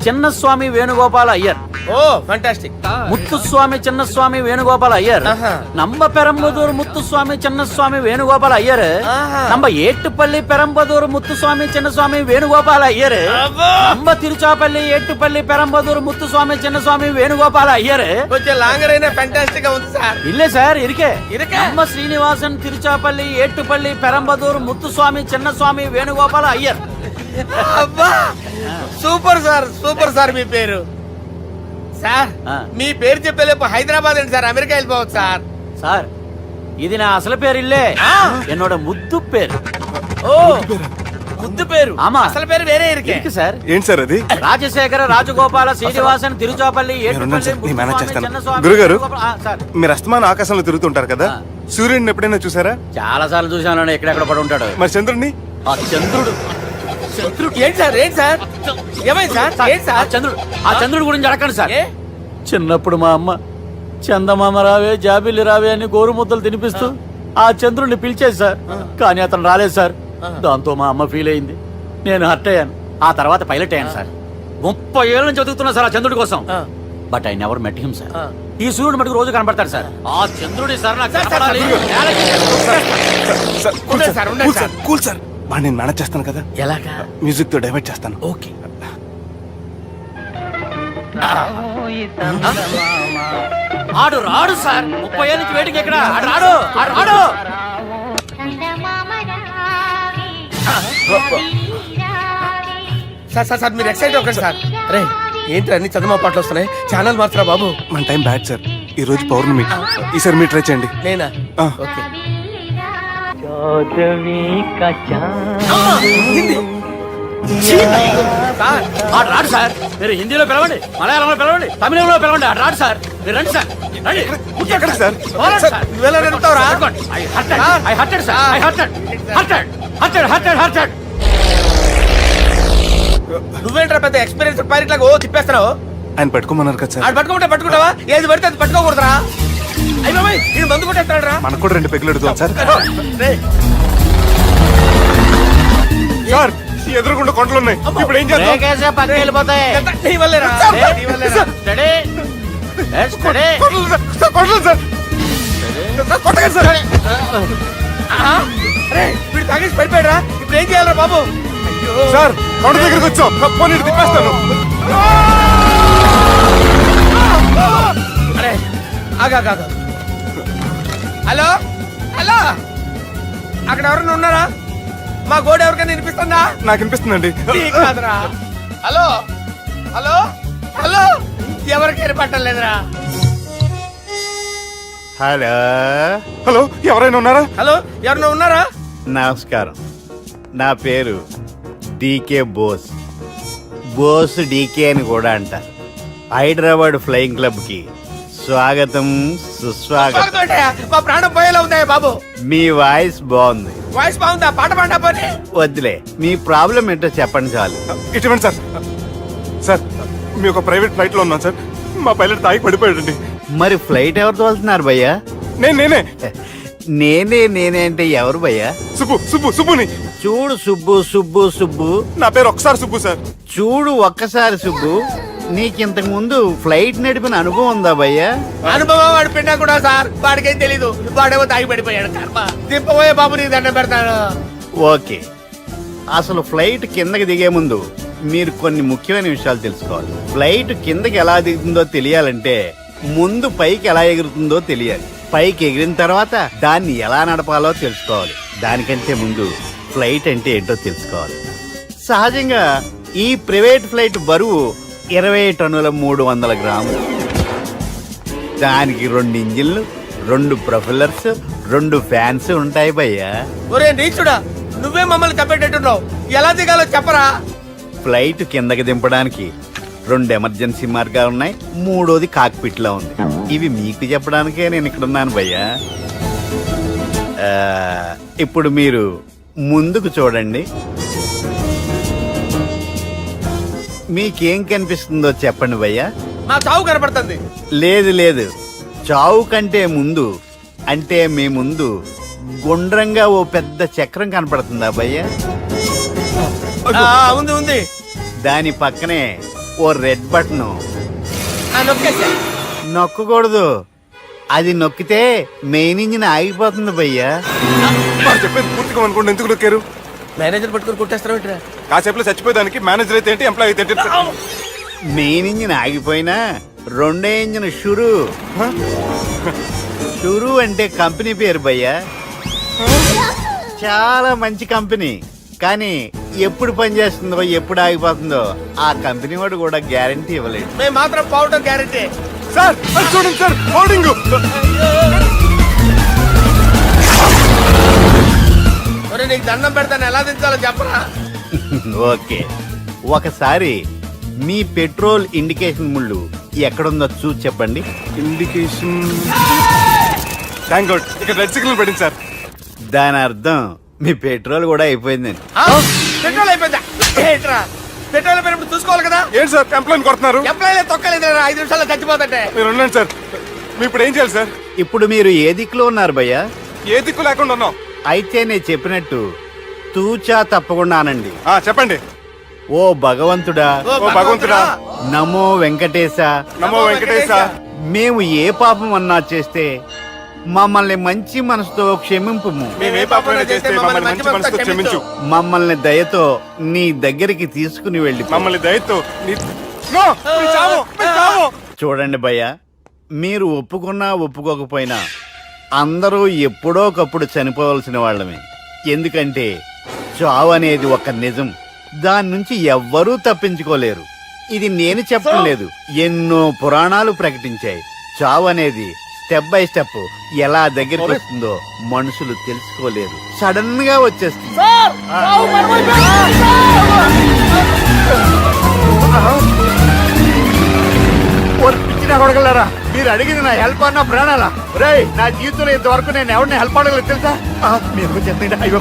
చిన్నస్వామి వేణుగోపాల అయ్యర్. Oh fantastic. ముత్తుస్వామి చిన్నస్వామి వేణుగోపాల అయ్యర్. ఆహా. నంబ పెరంబదూరు ముత్తుస్వామి చిన్నస్వామి వేణుగోపాల అయ్యర్. ఆహా. నంబ ఏట్టుపల్లి పెరంబదూరు ముత్తుస్వామి చిన్నస్వామి వేణుగోపాల అయ్యర్. అబ్బో! నంబ తిరుచాపల్లి ఏట్టుపల్లి పెరంబదూరు ముత్తుస్వామి చిన్నస్వామి వేణుగోపాల అయ్యర్. కొంచెం లాంగర్ అయినా ఫంటాస్టిక్ గా ఉంది సార్. ఇల్లే సార్, ఇరికే. ఇరికే? నంబ శ్రీనివాసన్ తిరుచాపల్లి ఏట్టుపల్లి పెరంబదూరు ముత్తుస్వామి చిన్నస్వామి వేణుగోపాల అయ్యర్. అబ్బా సూపర్ సార్, సూపర్ సార్. మీ పేరు సార్, ఆ. మీ పేరు చెప్పేలేపు హైదరాబాద్ అండి సార్, అమెరికా వెళ్ళిపోవచ్చు సార్. సార్ ఇది నా అసలు పేరు ఇల్లే, ఆ. ఎన్నోడ ముద్దు పేరు. ఓ ముద్దు పేరు. ఆమా. అసలు పేరు వేరే ఇరికే. ఇరికి సార్. ఏంటి సార్ అది? రాజశేఖర రాజగోపాల శ్రీనివాసన్ తిరుచాపల్లి నేనున్నాను సార్, ఏట్టుపల్లి నేను మేనేజ్ ముత్తుస్వామి చేస్తాను. చిన్నస్వామి గురుగారు, వేణుగోపాల- ఆ, సార్ మీరు అస్తమానం ఆకాశంలో తిరుగుతుంటారు కదా, ఆ. సూర్యుడిని ఎప్పుడైనా చూసారా? చాలా సార్లు చూసాను, ఎక్కడెక్కడ పడి ఉంటాడు. మరి చంద్రుడిని? ఆ చంద్రుడు. ఏంటి సార్? ఏంటి సార్? ఏమైంది సార్? ఏంటి ఆ సార్? చంద్రుడు, ఆ చంద్రుడు గురించి అడగండి సార్. ఏ? చిన్నప్పుడు మా అమ్మ చందమామ రావే జాబిల్లి రావే అని గోరు ముద్దలు తినిపిస్తూ ఆ చంద్రుడిని పిలిచేది సార్, కానీ అతను రాలేదు సార్. దాంతో మా అమ్మ ఫీల్ అయింది, నేను హర్ట్ అయ్యాను. ఆ తర్వాత పైలట్ అయ్యాను సార్. 30 ఏళ్ళ నుంచి చదువుతున్నా సార్ ఆ చంద్రుడి కోసం. ఆ. But I never met him sir. ఆ. ఈ సూర్యుడు మటుకు రోజు కనబడతాడు సార్. ఆ చంద్రుడి సార్ నాకు సార్, సార్, కనపడాలి. సార్, కూల్ ఉండండి సార్, సార్, ఉండండి cool sir, sir. Cool sir. వాడిని నేను మేనేజ్ చేస్తాను కదా, ఎలాగా? మ్యూజిక్ తో డైవర్ట్ చేస్తాను. ఓకే. ఆడు రాడు సార్, 30 ఏళ్ళ నుంచి వేటికి ఎక్కడ ఆడు రాడు, ఆడు రాడు. సార్ సార్ సార్ మీరు ఎక్సైట్ అవ్వకండి సార్. రే ఏంటి అన్ని చదమా పాటలు వస్తున్నాయి, ఛానల్ మార్చరా బాబు. మన టైం బ్యాడ్ సార్, ఈ రోజు పౌర్ణమి. ఈసారి మీరు ట్రై చేయండి. నేనా? ఆ. ఓకే. సార్ ఆడు రాడు సార్, మీరు హిందీలో పిలవండి, మలయాళంలో పిలవండి, తమిళంలో పిలవండి, ఆడు రాడు సార్. మీరు రండి సార్, రండి. ఎక్కడ సార్? పోరాడు సార్, సార్. నువ్వెలా నడుపుతావురా? పట్టుకోండి. I hurted, I hurted, sir. I hurted. నువ్వేంట్రా పెద్ద ఎక్స్పీరియన్స్ పైరెట్ లాగా ఓ తిప్పేస్తున్నావు? ఆయన పట్టుకోమన్నారు కదా సార్. ఆడు పట్టుకుంటే పట్టుకుంటావా? ఏది పడితే అది పట్టుకోకూడదురా? అయ్యి బాబాయ్ వీడు మందు కొట్టేస్తాడు రా. మనకు కూడా 2 పెగ్గులు ఎడుతాం సార్. రేయ్, సార్, ఈ ఎదురుగుండా కొండలు ఉన్నాయి, ఇప్పుడు ఏం చేద్దాం? బ్రేకేసే పక్కకి వెళ్ళిపోతాయి. ఇదంతా నీ వల్లేరా? నీ వల్లేరా? Steady. Let's steady. Kondalu sir, sir, Kondalu sir. Sir, కొట్టకండి సార్. ఆహా, రేయ్, వీడు తాగేసి పడిపోయాడురా. ఇప్పుడు ఏం చేయాలరా బాబు? అయ్యో. సార్, కొండ దగ్గరికి వచ్చాం, పోనీ ఇటు తిప్పేస్తాను. అరే ఆగా. హలో హలో, అక్కడ ఎవరైనా ఉన్నారా? మా గోడ ఎవరికైనా వినిపిస్తుందా? నాకు అనిపిస్తుందండి. నీకు కాదురా. హలో హలో హలో, ఎవరికి వినపట్టలేదురా. హలో హలో, ఎవరైనా ఉన్నారా? హలో ఎవరైనా ఉన్నారా? నమస్కారం, నా పేరు డీకే బోస్. బోస్ డీకే అని కూడా అంటారు. హైదరాబాద్ ఫ్లయింగ్ క్లబ్కి స్వాగతం, సుస్వాగతం. స్వాగతం ఏంటయ్యా? మా ప్రాణం పోయేలా ఉందా బాబు? మీ వాయిస్ బాగుంది. వాయిస్ బాగుందా? పాట పాడా పోనీ. వద్దులే, మీ ప్రాబ్లం ఏంటో చెప్పండి చాలు. ఇటువంటి సార్, సార్ మీ ఒక ప్రైవేట్ ఫ్లైట్ లో ఉన్నాం సార్, మా పైలట్ తాగి పడిపోయాడండి. మరి ఫ్లైట్ ఎవరు తోలుతున్నారు భయ్యా? నేనే నేనే అంటే ఎవరు భయ్యా? సుబ్బుని. చూడు సుబ్బు సుబ్బు సుబ్బు, నా పేరు ఒకసారి సుబ్బు సార్. చూడు ఒక్కసారి సుబ్బు, నీకింతకు ముందు ఫ్లైట్ నడిపిన అనుభవం ఉందా భయ్యా? అనుభవం వాడు పిన్నా కూడా సార్, వాడికేం తెలీదు. వాడేమో తాగి పడిపోయాడు. కర్మ దింపబోయే బాబు నీకు దండం పెడతాను. ఓకే, అసలు ఫ్లైట్ కిందకి దిగే ముందు మీరు కొన్ని ముఖ్యమైన విషయాలు తెలుసుకోవాలి. ఫ్లైట్ కిందకి ఎలా దిగుతుందో తెలియాలంటే ముందు పైకి ఎలా ఎగురుతుందో తెలియాలి. పైకి ఎగిరిన తర్వాత దాన్ని ఎలా నడపాలో తెలుసుకోవాలి. దానికంటే ముందు ఫ్లైట్ అంటే ఏంటో తెలుసుకోవాలి. సహజంగా ఈ ప్రైవేట్ ఫ్లైట్ బరువు 20 టన్నుల 300 గ్రాములు. దానికి 2 ఇంజిన్లు, 2 ప్రొఫెల్లర్స్, 2 ఫ్యాన్స్ ఉంటాయి భయ్యా. ఒరే నీచుడా, నువ్వే మమ్మల్ని తప్పేటట్టున్నావు. ఎలా దిగాలో చెప్పరా? ఫ్లైట్ కిందకి దింపడానికి 2 ఎమర్జెన్సీ మార్గాలు ఉన్నాయి, 3వది కాక్పిట్ లో ఉంది. ఇవి మీకు చెప్పడానికే నేను ఇక్కడ ఉన్నాను భయ్యా. ఇప్పుడు మీరు ముందుకు చూడండి. మీకేం కనిపిస్తుందో చెప్పండి భయ్యా. మా చావు కనపడుతుంది. లేదు లేదు, చావు కంటే ముందు అంటే మీ ముందు గుండ్రంగా ఓ పెద్ద చక్రం కనపడుతుందా భయ్యా? ఉంది ఉంది. దాని పక్కనే ఓ రెడ్ బటన్. నొక్కేసా. నొక్కకూడదు, అది నొక్కితే మెయిన్ ఇంజిన్ ఆగిపోతుంది భయ్యా. వాడు చెప్పేది పూర్తిగా అనుకోండి. ఎందుకు నొక్కారు? మేనేజర్ పట్టుకుని కొట్టేస్తారా? కాసేపులో చచ్చిపోయేదానికి మేనేజర్ అయితే ఏంటి, ఎంప్లాయ్ అయితే ఏంటి? మెయిన్ ఇంజిన్ ఆగిపోయినా రెండో ఇంజిన్ షురు. షురు అంటే కంపెనీ పేరు భయ్యా. చాలా మంచి కంపెనీ, కానీ ఎప్పుడు పనిచేస్తుందో ఎప్పుడు ఆగిపోతుందో ఆ కంపెనీ వాడు కూడా గ్యారంటీ ఇవ్వలేడు. మేము మాత్రం పోవటం గ్యారెంటీ. సార్ అది చూడండి సార్, హోర్డింగ్. ఒరే నీకు దండం పెడతాను, ఎలా దించాలో చెప్పరా? ఓకే, ఒకసారి మీ పెట్రోల్ ఇండికేషన్ ముళ్ళు ఎక్కడుందో చూసి చెప్పండి. ఇండికేషన్. థ్యాంక్ గాడ్, ఇక్కడ రెడ్ సిగ్నల్ పడింది సార్. దాని అర్థం మీ పెట్రోల్ కూడా అయిపోయిందండి. పెట్రోల్ అయిపోయిందా? ఏంట్రా పెట్రోల్ అయిపోయినప్పుడు చూసుకోవాలి కదా. ఏంటి సార్ ఎంప్లాయ్ కొడుతున్నారు? ఎంప్లాయీ తొక్కలేదు, 5 నిమిషాల్లో చచ్చిపోతుంటే. మీరు ఉండండి సార్. మీ ఇప్పుడు ఏం చేయాలి సార్? ఇప్పుడు మీరు ఏ దిక్కులో ఉన్నారు భయ్యా? ఏ దిక్కు లేకుండా ఉన్నాం. అయితే నేను చెప్పినట్టు తూచా తప్పకుండా అనండి. చెప్పండి. ఓ భగవంతుడా, ఓ భగవంతుడా, నమో వెంకటేశ, నమో వెంకటేశ. మేము ఏ పాపం అన్నా చేస్తే మమ్మల్ని మంచి మనసుతో క్షమింపు. మేము ఏ పాపమైనా చేస్తే మమ్మల్ని మంచి మనసుతో క్షమించు. మమ్మల్ని దయతో నీ దగ్గరికి తీసుకుని వెళ్ళి మమ్మల్ని దయతో నో, మీ చావు, మీ చావు. చూడండి భయ్య, మీరు ఒప్పుకున్నా ఒప్పుకోకపోయినా అందరూ ఎప్పుడో ఒకప్పుడు చనిపోవలసిన వాళ్ళమే. ఎందుకంటే చావు అనేది ఒక నిజం, దాని నుంచి ఎవ్వరూ తప్పించుకోలేరు. ఇది నేను చెప్పడం లేదు, ఎన్నో పురాణాలు ప్రకటించాయి. చావు అనేది స్టెప్ బై స్టెప్ ఎలా దగ్గరికి వస్తుందో మనుషులు తెలుసుకోలేరు, సడన్ గా వచ్చేస్తుంది. కొడగలరా, మీరు అడిగింది నా హెల్ప్ అన్న ప్రాణాలా? రే, నా జీవితంలో ఇంతవరకు నేను ఎవరిని హెల్ప్ అడగలేదు తెలుసా? మీరు చెప్పండి. అయ్యో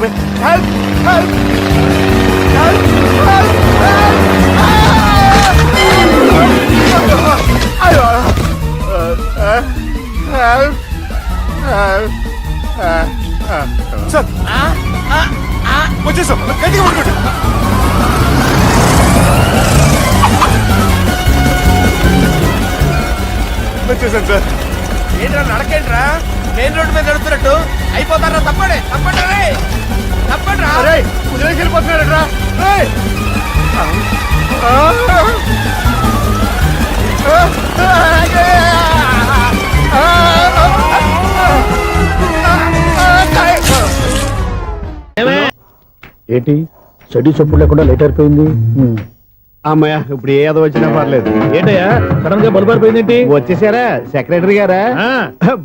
హెల్ప్ హెల్ప్ సార్ వచ్చేసాం, గట్టిగా పట్టుకోండి. వచ్చేసాను సార్. ఏంట్రా నడకేంట్రా? మెయిన్ రోడ్డు మీద నడుస్తున్నట్టు అయిపోతారా? తప్పండి తప్పండి రే, తప్పండి రా. వదిలేసి వెళ్ళిపోతున్నారా? ఏంటి చెడు చెప్పుడు లేకుండా లేట్ అయిపోయింది? అమ్మయ్య, ఇప్పుడు ఏదో వచ్చినా పర్లేదు. ఏంటయ్యా సడన్ గా బల్బు అయిపోయింది ఏంటి? వచ్చేసారా సెక్రటరీ గారా?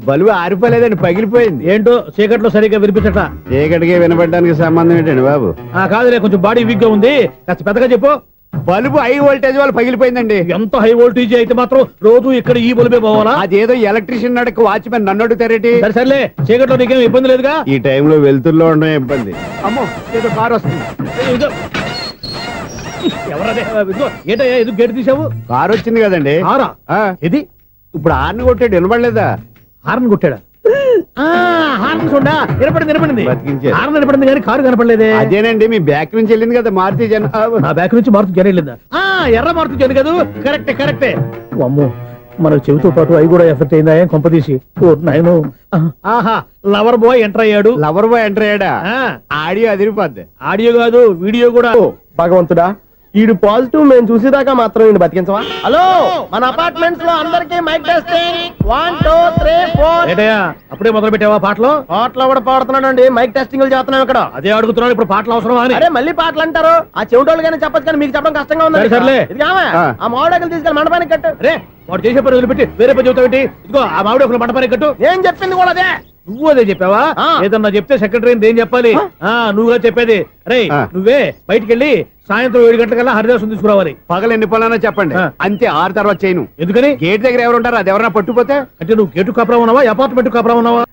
బలువు ఆరిపోలేదండి, పగిలిపోయింది. ఏంటో చీకట్లో సరిగ్గా వినిపించట. చీకటికి వినపడడానికి సంబంధం ఏంటండి బాబు? కాదులే, కొంచెం బాడీ వీక్ గా ఉంది, కాస్త పెద్దగా చెప్పు. బల్బు హై వోల్టేజ్ వాళ్ళు పగిలిపోయిందండి. ఎంత హై వోల్టేజ్ అయితే మాత్రం రోజు ఇక్కడ ఈ బల్బే పోవాలా? అదేదో ఎలక్ట్రీషియన్ నడక వాచ్మెన్ నన్ను అడుగుతారేటి? సరే సర్లే, చీకట్లో నీకేం ఇబ్బంది లేదుగా? ఈ టైంలో వెళ్తుల్లో ఉండడం ఇబ్బంది. అమ్మో, ఏదో కారు వస్తుంది. ఇదిగో. ఎవరదే? ఇదిగో, ఏంటయ్యా ఎందుకు గేటు తీసావు? కారు వచ్చింది కదండి. కారా? ఆ, ఇది ఇప్పుడు హార్న్ కొట్టాడు, వినపడలేదా? హార్న్ కొట్టాడా? హార్న్ చూడా వినపడింది బతికించారు. హార్న్ వినపడింది కానీ కారు కనపడలేదే. అదేనండి మీ బ్యాక్ నుంచి వెళ్ళింది కదా మారుతి జన నా బ్యాక్ నుంచి మారుతు జన వెళ్ళిందా? ఎర్ర మారుతు జన కదా, కరెక్టే. అమ్మో, మన చెవితో పాటు అవి కూడా ఎఫెక్ట్ అయిందా ఏం కొంపదీసి? నాయను, ఆహా, లవర్ బాయ్ ఎంటర్ అయ్యాడు. లవర్ బాయ్ ఎంటర్ అయ్యాడా? ఆ, ఆడియో అదిరిపోద్ది. ఆడియో కాదు వీడియో కూడా. భగవంతుడా, ఈడు పాజిటివ్ మేము చూసేదాకా మాత్రం ఈయన బతికించవా? హలో, మన అపార్ట్మెంట్స్ లో అందరికి మైక్ టెస్టింగ్ 1 2 3 4. ఏంటయ్యా అప్పుడే మొదలు పెట్టావా పాటలు? పాటలు కూడా పాడుతున్నాడు అండి, మైక్ టెస్టింగ్ చేస్తున్నాం ఇక్కడ. అదే అడుగుతున్నాను, ఇప్పుడు పాటలు అవసరమా అని. అరే మళ్ళీ పాటలు అంటారు, ఆ చెవిటోళ్ళు కానీ చెప్పచ్చు కానీ మీకు చెప్పడం కష్టంగా ఉంది. సర్లే. ఇది కావా? ఆ మామిడాకులు తీసుకెళ్ళి మండపానికి కట్టు. రే, వాడు చేసే పని వదిలిపెట్టి వేరే పని చెబుతావు ఏంటి? ఇదిగో ఆ మామిడి ఒక మంటపానికి కట్టు. ఏం చెప్పింది కూడా అదే. నువ్వు అదే చెప్పావా? ఆ. ఏదన్నా చెప్తే సెక్రటరీ ఏం చెప్పాలి? నువ్వుగా చెప్పేది. రే, ఆ. నువ్వే బయటికి వెళ్ళి సాయంత్రం 7 గంటలకల్లా హరిదాసం తీసుకురావాలి. పగలు ఎన్ని పనులన్నా చెప్పండి, ఆ. అంతే. 6 తర్వాత చేయను. ఎందుకని? గేట్ దగ్గర ఎవరు ఉంటారు, అది ఎవరన్నా పట్టుపోతే అంటే నువ్వు గేటు కాపురా ఉన్నావా, అపార్ట్మెంట్ కాపురా ఉన్నావా?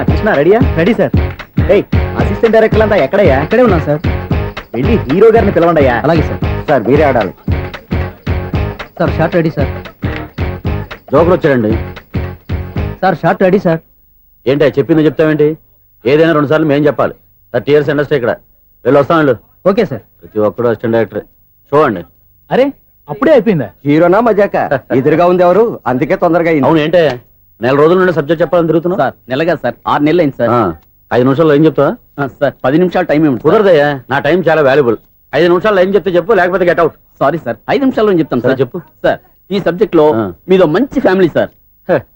కృష్ణ రెడీయా? Ready sir. అసిస్టెంట్ డైరెక్టర్ అంతా ఎక్కడయ్యా? ఇక్కడే ఉన్నా సార్. వెళ్ళి హీరో గారిని పిలవండి అయ్యా. అలాగే సార్. సార్ మీరే ఆడాలి sir. Short ready sir. Joker వచ్చాడండి. Sir short ready sir. ఏంటి చెప్పింది చెప్తావేంటి? ఏదైనా 2 సార్లు మేం చెప్పాలి. 30 years ఇండస్ట్రీ ఇక్కడ. వెళ్ళి వస్తాను. Okay sir. ప్రతి ఒక్కడు అసిస్టెంట్ డైరెక్టర్. చూడండి. అరే అప్పుడే అయిపోయిందా? హీరోనా మజాక? ఎదురుగా ఉంది ఎవరు, అందుకే తొందరగా అయింది. అవును, ఏంటే 4 రోజుల నుండి సబ్జెక్ట్ చెప్పాలని తిరుగుతున్నా? సార్ నెలగా సార్, 6 నెలలు అయింది సార్. 5 నిమిషాల్లో ఏం చెప్తావా? సార్ 10 నిమిషాలు టైం ఏమి కుదరదయ్యా, నా టైం చాలా వాల్యుబుల్. 5 నిమిషాల్లో ఏం చెప్తే చెప్పు, లేకపోతే గెట్ అవుట్. సారీ సార్, 5 నిమిషాల్లో చెప్తాను సరే, సార్. చెప్పు. సార్ ఈ సబ్జెక్ట్ లో ఆ. మీదో మంచి ఫ్యామిలీ సార్.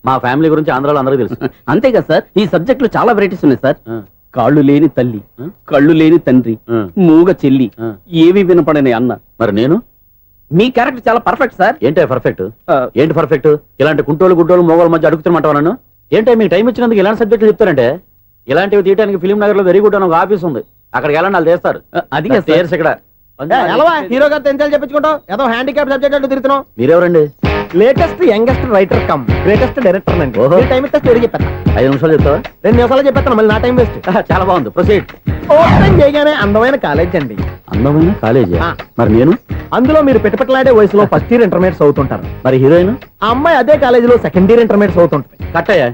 మా ఫ్యామిలీ గురించి ఆంధ్రాలో అందరికీ తెలుసు. అంతేగా సార్, ఈ సబ్జెక్ట్ లో చాలా వెరైటీస్ ఉన్నాయి సార్. ఆ. కాళ్ళు లేని తల్లి, ఆ. కళ్ళు లేని తండ్రి, ఆ. మూగ చెల్లి, ఆ. ఏవి వినపడని అన్న. మరి నేను మీ క్యారెక్టర్ చాలా పర్ఫెక్ట్ సార్. ఏంటే పర్ఫెక్ట్? ఆ. ఏంటి పర్ఫెక్ట్? ఇలాంటి గుంటోళ్ళు మోగోళ్ళ మధ్య అడుగుతున్నమాట నన్ను. ఏంటంటే మీకు టైం ఇచ్చినందుకు ఇలాంటి సబ్జెక్టులు చెప్తారంటే? ఇలాంటివి తీయడానికి ఫిలిం నగర్ లో వెరీ గుడ్ అని ఒక ఆఫీస్ ఉంది, అక్కడికి వెళ్ళండి, వాళ్ళు చేస్తారు. అది కాదు సార్. చేర్స్ ఇక్కడ. హీరో గారితో ఎంత చెప్పించుకుంటావు? ఏదో హ్యాండిక్యాప్ సబ్జెక్ట్ అంటూ తిరుగుతున్నావు. మీరెవరండి? Latest youngest writer cum greatest director అండి. ఓహో. టైం ఇస్తే స్టోరీ చెప్పేస్తా. 5 నిమిషాలు చెప్తావా? 2 నిమిషాలు చెప్పేస్తాను, మళ్ళీ నా టైం వేస్ట్. చాలా బాగుంది, ప్రొసీడ్. ఓపెన్ చేయగానే అందమైన కాలేజ్ అండి. అందమైన కాలేజీ. ఆ. మరి నేను? అందులో మీరు పెట్టుపట్లాడే వయసులో ఫస్ట్ ఇయర్ ఇంటర్మీడియట్స్ అవుతుంటారు. మరి హీరోయిన్? ఆ అమ్మాయి అదే కాలేజీలో సెకండ్ ఇయర్ ఇంటర్మీడియట్స్ అవుతుంటది. కట్టయ్యా,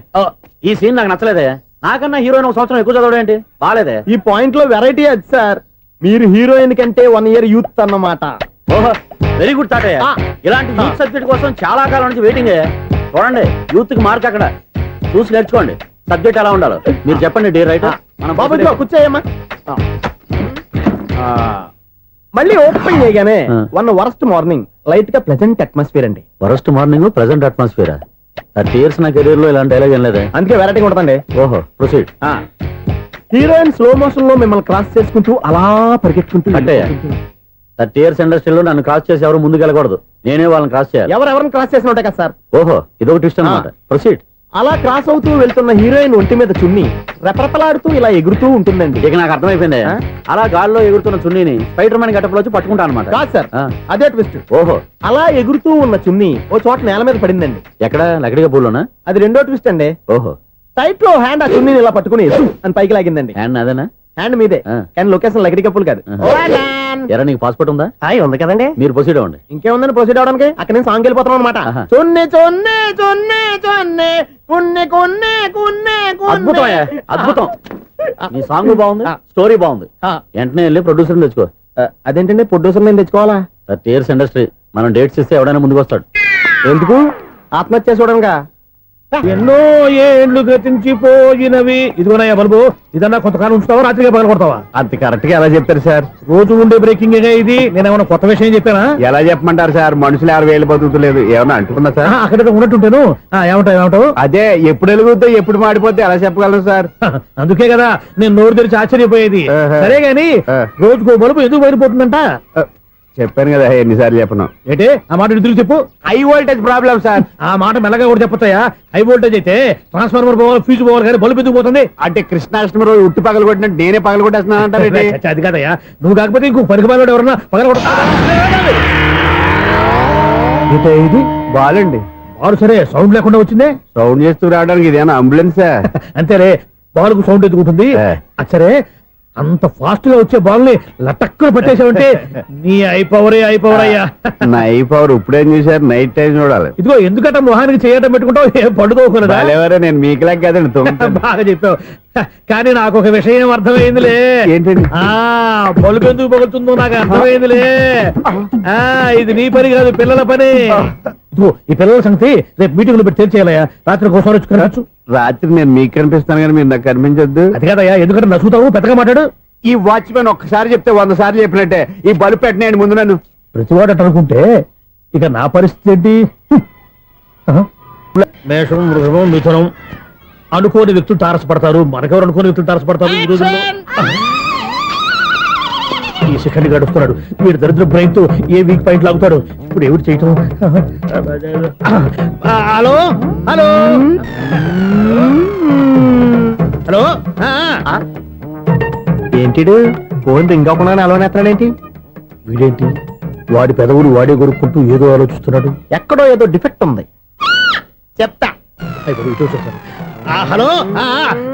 ఈ సీన్ నాకు నచ్చలేదయ్యా. నాకన్నా హీరోయిన్ 1 సంవత్సరం ఎక్కువ చదవడేంటి? బాగాలేదే. ఈ పాయింట్ లో వెరైటీ అది సార్. మీరు హీరోయిన్ కంటే 1 ఇయర్ యూత్ అన్నమాట. ఓహో, వెరీ గుడ్ తాటయ్య. ఆ. ఇలాంటి యూత్ సబ్జెక్ట్ కోసం చాలా కాలం నుంచి వెయిటింగ్. చూడండి, యూత్ కి మార్క్ అక్కడ చూసి నేర్చుకోండి. సబ్జెక్ట్ ఎలా ఉండాలో మీరు చెప్పండి. డే రైట్ బాబు ఇదిగో కూర్చోయమ్మా. మళ్ళీ ఓపెన్ చేయగానే ఆ. 1 వరస్ట్ మార్నింగ్, లైట్ గా ప్లెజెంట్ అట్మాస్ఫియర్ అండి. Worst morning present atmosphere. 30 years నా కెరీర్ లో ఇలాంటి డైలాగ్ ఏం లేదే. అందుకే వెరైటీగా ఉంటుందండి. ఓహో, ప్రొసీడ్. హీరోయిన్ స్లో మోషన్ లో మిమ్మల్ని క్రాస్ చేసుకుంటూ అలా పరిగెత్తుకుంటూ కట్టయ్య, 30 years ఇండస్ట్రీలో నన్ను క్రాస్ చేసి ఎవరు ముందుకు వెళ్ళకూడదు, నేనే వాళ్ళని క్రాస్ చేయాలి. ఎవరెవరిని క్రాస్ చేసిన ఉంటాయి కదా సార్. ఓహో, ఇదొక ట్విస్ట్ అన్నమాట. ప్రొసీడ్. అలా క్రాస్ అవుతూ వెళ్తున్న హీరోయిన్ ఒంటి మీద చున్ని రెపరెపలాడుతూ ఇలా ఎగురుతూ ఉంటుందండి. ఇక నాకు అర్థమైపోయింది. ఆ? అలా గాల్లో ఎగురుతున్న చున్నీని స్పైడర్ మ్యాన్ గెటప్ లో వచ్చి పట్టుకుంటా అనమాట. కాదు సార్, ఆ. అదే ట్విస్ట్. ఓహో, అలా ఎగురుతూ ఉన్న చున్ని ఓ చోట నేల మీద పడిందండి. ఎక్కడ? లకడిగా పూలోనా? అది రెండో ట్విస్ట్ అండి. ఓహో, టైట్ లో హ్యాండ్ ఆ చున్నీని ఇలా పట్టుకుని అని పైకి లాగిందండి. హ్యాండ్ అదేనా? హ్యాండ్ మీదే, ఆ. కానీ లొకేషన్ లకడి కప్పులు కాదు. ఎరా, నీకు పాస్పోర్ట్ ఉందా? హాయ్ ఉంది కదండి. మీరు ప్రొసీడ్ అవ్వండి. ఇంకేముందని ప్రొసీడ్ అవడానికి? అక్కడ నేను సాంగ్ వెళ్ళిపోతున్నాం అనమాట. ఆహా. చున్ని చున్ని చున్ని చున్ని కున్ని కున్ని కున్ని అద్భుతం అయ్యా, అద్భుతం. నీ సాంగ్ బాగుంది, ఆ. స్టోరీ బాగుంది. ఆ. వెంటనే వెళ్ళి ప్రొడ్యూసర్ తెచ్చుకో. అదేంటండి ప్రొడ్యూసర్ నేను తెచ్చుకోవాలా? 30 years ఇండస్ట్రీ, మనం డేట్స్ ఇస్తే ఎవడైనా ముందుకు వస్తాడు. ఎందుకు? ఆత్మహత్య చూడనుగా. ఎన్నో ఏళ్ళు గతించిపోయినవి. ఇదిగోనయ్యా బల్బు, ఇదన్నా కొంతకాలం ఉంచుతావా, రాత్రిగా పగల కొడతావా? అంత కరెక్ట్ గా ఎలా చెప్తారు సార్? రోజు ఉండే బ్రేకింగ్ ఇది. నేనేమన్నా కొత్త విషయం చెప్పానా? ఎలా చెప్పమంటారు సార్? మనుషులు 6 వేలు బతుకుతలేదు, ఏమన్నా అంటున్నా సార్? అక్కడ ఉన్నట్టుంటాను. ఏమంటావు? అదే ఎప్పుడు వెలుగుతో ఎప్పుడు మాడిపోతే ఎలా చెప్పగలరు సార్? అందుకే కదా నేను నోరు తెరిచి ఆశ్చర్యపోయేది. ఆహా. సరే గాని ఆ. రోజుకో బల్బు ఎందుకు బయటపోతుందంట? చెప్పాను కదా ఎన్నిసార్లు చెప్పను. ఏంటి ఆ మాట ఎదురు చెప్పు. High voltage problem sir. ఆ మాట మెల్లగా కూడా చెప్పొచ్చాయా? హై వోల్టేజ్ అయితే ట్రాన్స్ఫార్మర్ పోవాలి, ఫ్యూజ్ పోవాలి, కానీ బల్బు ఎందుకు పోతుంది? అంటే కృష్ణాష్టమి రోజు ఉట్టి పగలు కొట్టినట్టు నేనే పగలు కొట్టేస్తున్నానంటారు. చచ్చా, అది కాదయ్యా. నువ్వు కాకపోతే ఇంకో పనికి బాగా ఎవరన్నా పగల ఇది బాలండి. బాలు. సరే, సౌండ్ లేకుండా వచ్చిందే. సౌండ్ చేస్తూ రావడానికి ఇదేనా అంబులెన్సా? అంతేలే, బాలుకు సౌండ్ ఎందుకుంటుంది? ఏ. సరే, అంత ఫాస్ట్ గా వచ్చే బాల్ ని లటక్కున పట్టేసావంటే నీ అయిపోవరే అయిపోవరయ్యా. నైఫ్ అవర్ ఇప్పుడేం చూసారు, నైట్ టైం చూడాలి. ఇదిగో ఎందుకంటే మొహానికి చేయటం పెట్టుకుంటావు, ఏం పడుకోకూడదా? ఎవరే నేను మీకులాగా కదండి తుమ్ముతాను. బాగా చెప్పావు. కానీ నాకు ఒక విషయం అర్థమైందిలే. ఏంటండి? బలుపు ఎందుకు పగులుతుందో నాకు అర్థమైందిలే. ఇది నీ పని కాదు, పిల్లల పని. ఇదిగో ఈ పిల్లల సంగతి రేపు మీటింగ్ లో పెట్టి తెలిసేయాలయ్యా. రాత్రి కోసం వచ్చి రాత్రి నేను మీకు కనిపిస్తాను కానీ మీరు నాకు కనిపించొద్దు. అది కాదయ్యా, ఎందుకంటే నచ్చుతావు, పెద్దగా మాట్లాడు. ఈ వాచ్మెన్ ఒక్కసారి చెప్తే 100 సార్లు చెప్పినట్టే. ఈ బల్బు పెట్టినాయండి ముందు నన్ను. ప్రతివాడు అట్ట అనుకుంటే ఇక నా పరిస్థితి ఏంటి? మేషం, వృషభం, మిథునం అనుకోని వ్యక్తులు తారసపడతారు. మనకెవరు అనుకోని వ్యక్తులు తారసపడతారు ఈ రోజుల్లో? ఈ సెకండ్ గడుపుతున్నాడు వీడు దరిద్ర బ్రెయిన్ తో ఏ వీక్ పాయింట్ లాగుతాడు. ఇప్పుడు ఎవరు చేయటం? Hello hello hello. ఏంటిడు ఫోన్ రింగ్ అవ్వకుండా అలవనేస్తాడేంటి? వీడేంటి వాడి పెదవులు వాడే కొరుక్కుంటూ ఏదో ఆలోచిస్తున్నాడు. ఎక్కడో ఏదో డిఫెక్ట్ ఉంది. చెప్తా. అయిపోయి ఇటు వచ్చేసాను. హలో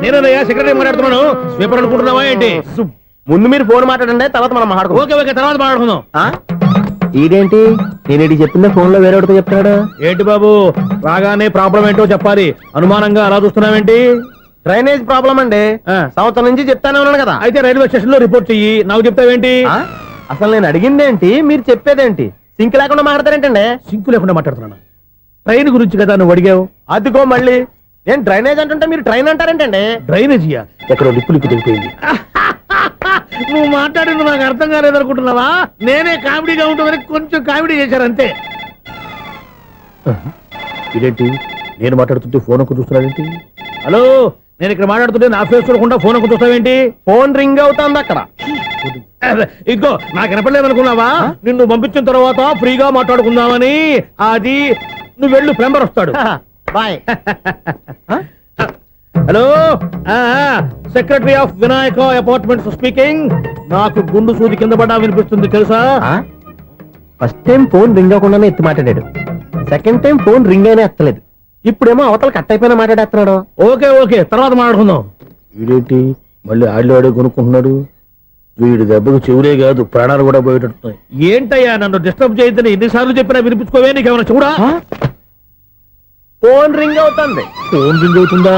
నేనయ్యా సెక్రటరీ మాట్లాడుతున్నాను. స్వీపర్ అనుకుంటున్నావా ఏంటి? ముందు మీరు ఫోన్ మాట్లాడండి, తర్వాత మనం మాట్లాడుకో. ఓకే ఓకే, తర్వాత మాట్లాడుకుందాం. ఈడేంటి నేను చెప్పిందే ఫోన్ లో వేరే ఒకటి చెప్తాడు. ఏంటి బాబు రాగానే ప్రాబ్లం ఏంటో చెప్పాలి. అనుమానంగా అలా చూస్తున్నావేంటి? డ్రైనేజ్ ప్రాబ్లం అండి. సంవత్సరం నుంచి చెప్తానే ఉన్నాను కదా. అయితే రైల్వే స్టేషన్ లో రిపోర్ట్ చెయ్యి. నాకు చెప్తావేంటి? అసలు నేను అడిగిందేంటి, మీరు చెప్పేదేంటి? సింక్ లేకుండా మాట్లాడతారేంటండి? సింకు లేకుండా మాట్లాడుతున్నాను. ట్రైన్ గురించి కదా నువ్వు అడిగావు. అదిగో మళ్ళీ నేను డ్రైనేజ్ అంటుంటే మీరు ట్రైన్ అంటారేంటండి? డ్రైనేజీయా? ఎక్కడో లిప్పు తెగిపోయింది. నువ్వు మాట్లాడింది నాకు అర్థం కాలేదనుకుంటున్నావా? నేనే కామెడీగా ఉంటుందని కొంచెం కామెడీ చేశారంతే. ఇదేంటి నేను మాట్లాడుతుంటే ఫోన్ ఒక్క చూస్తున్నావేంటి? హలో నేను ఇక్కడ మాట్లాడుతుంటే నా ఫేస్ చూడకుండా ఫోన్ ఒక్క చూస్తావేంటి? ఫోన్ రింగ్ అవుతుంది అక్కడ. ఇదిగో నాకు వినపడలేదు అనుకున్నావా? నిన్ను పంపించిన తర్వాత ఫ్రీగా మాట్లాడుకుందామని. అది నువ్వు వెళ్ళు, ప్లంబర్ వస్తాడు. Bye. Hello secretary of Vinayaka apartments speaking. నాకు గుండు సూది కింద పడ్డా వినిపిస్తుంది తెలుసా? ఫస్ట్ టైం ఫోన్ రింగ్ అవ్వకుండానే ఎత్తి మాట్లాడాడు. సెకండ్ టైం ఫోన్ రింగ్ అయినా ఎత్తలేదు. ఇప్పుడేమో అవతల కట్ అయిపోయినా మాట్లాడేస్తున్నాడు. ఓకే ఓకే, తర్వాత మాట్లాడుకుందాం. వీడేంటి మళ్ళీ ఆడిలో ఆడే కొనుక్కుంటున్నాడు. వీడి దెబ్బకు చెవులే కాదు ప్రాణాలు కూడా పోయేటట్టున్నాయి. ఏంటయ్యా నన్ను డిస్టర్బ్ చేయొద్దని ఎన్నిసార్లు చెప్పినా వినిపించుకోవే. నీకేమైనా చూడా? ఫోన్ రింగ్ అవుతుంది. ఫోన్ రింగ్ అవుతుందా?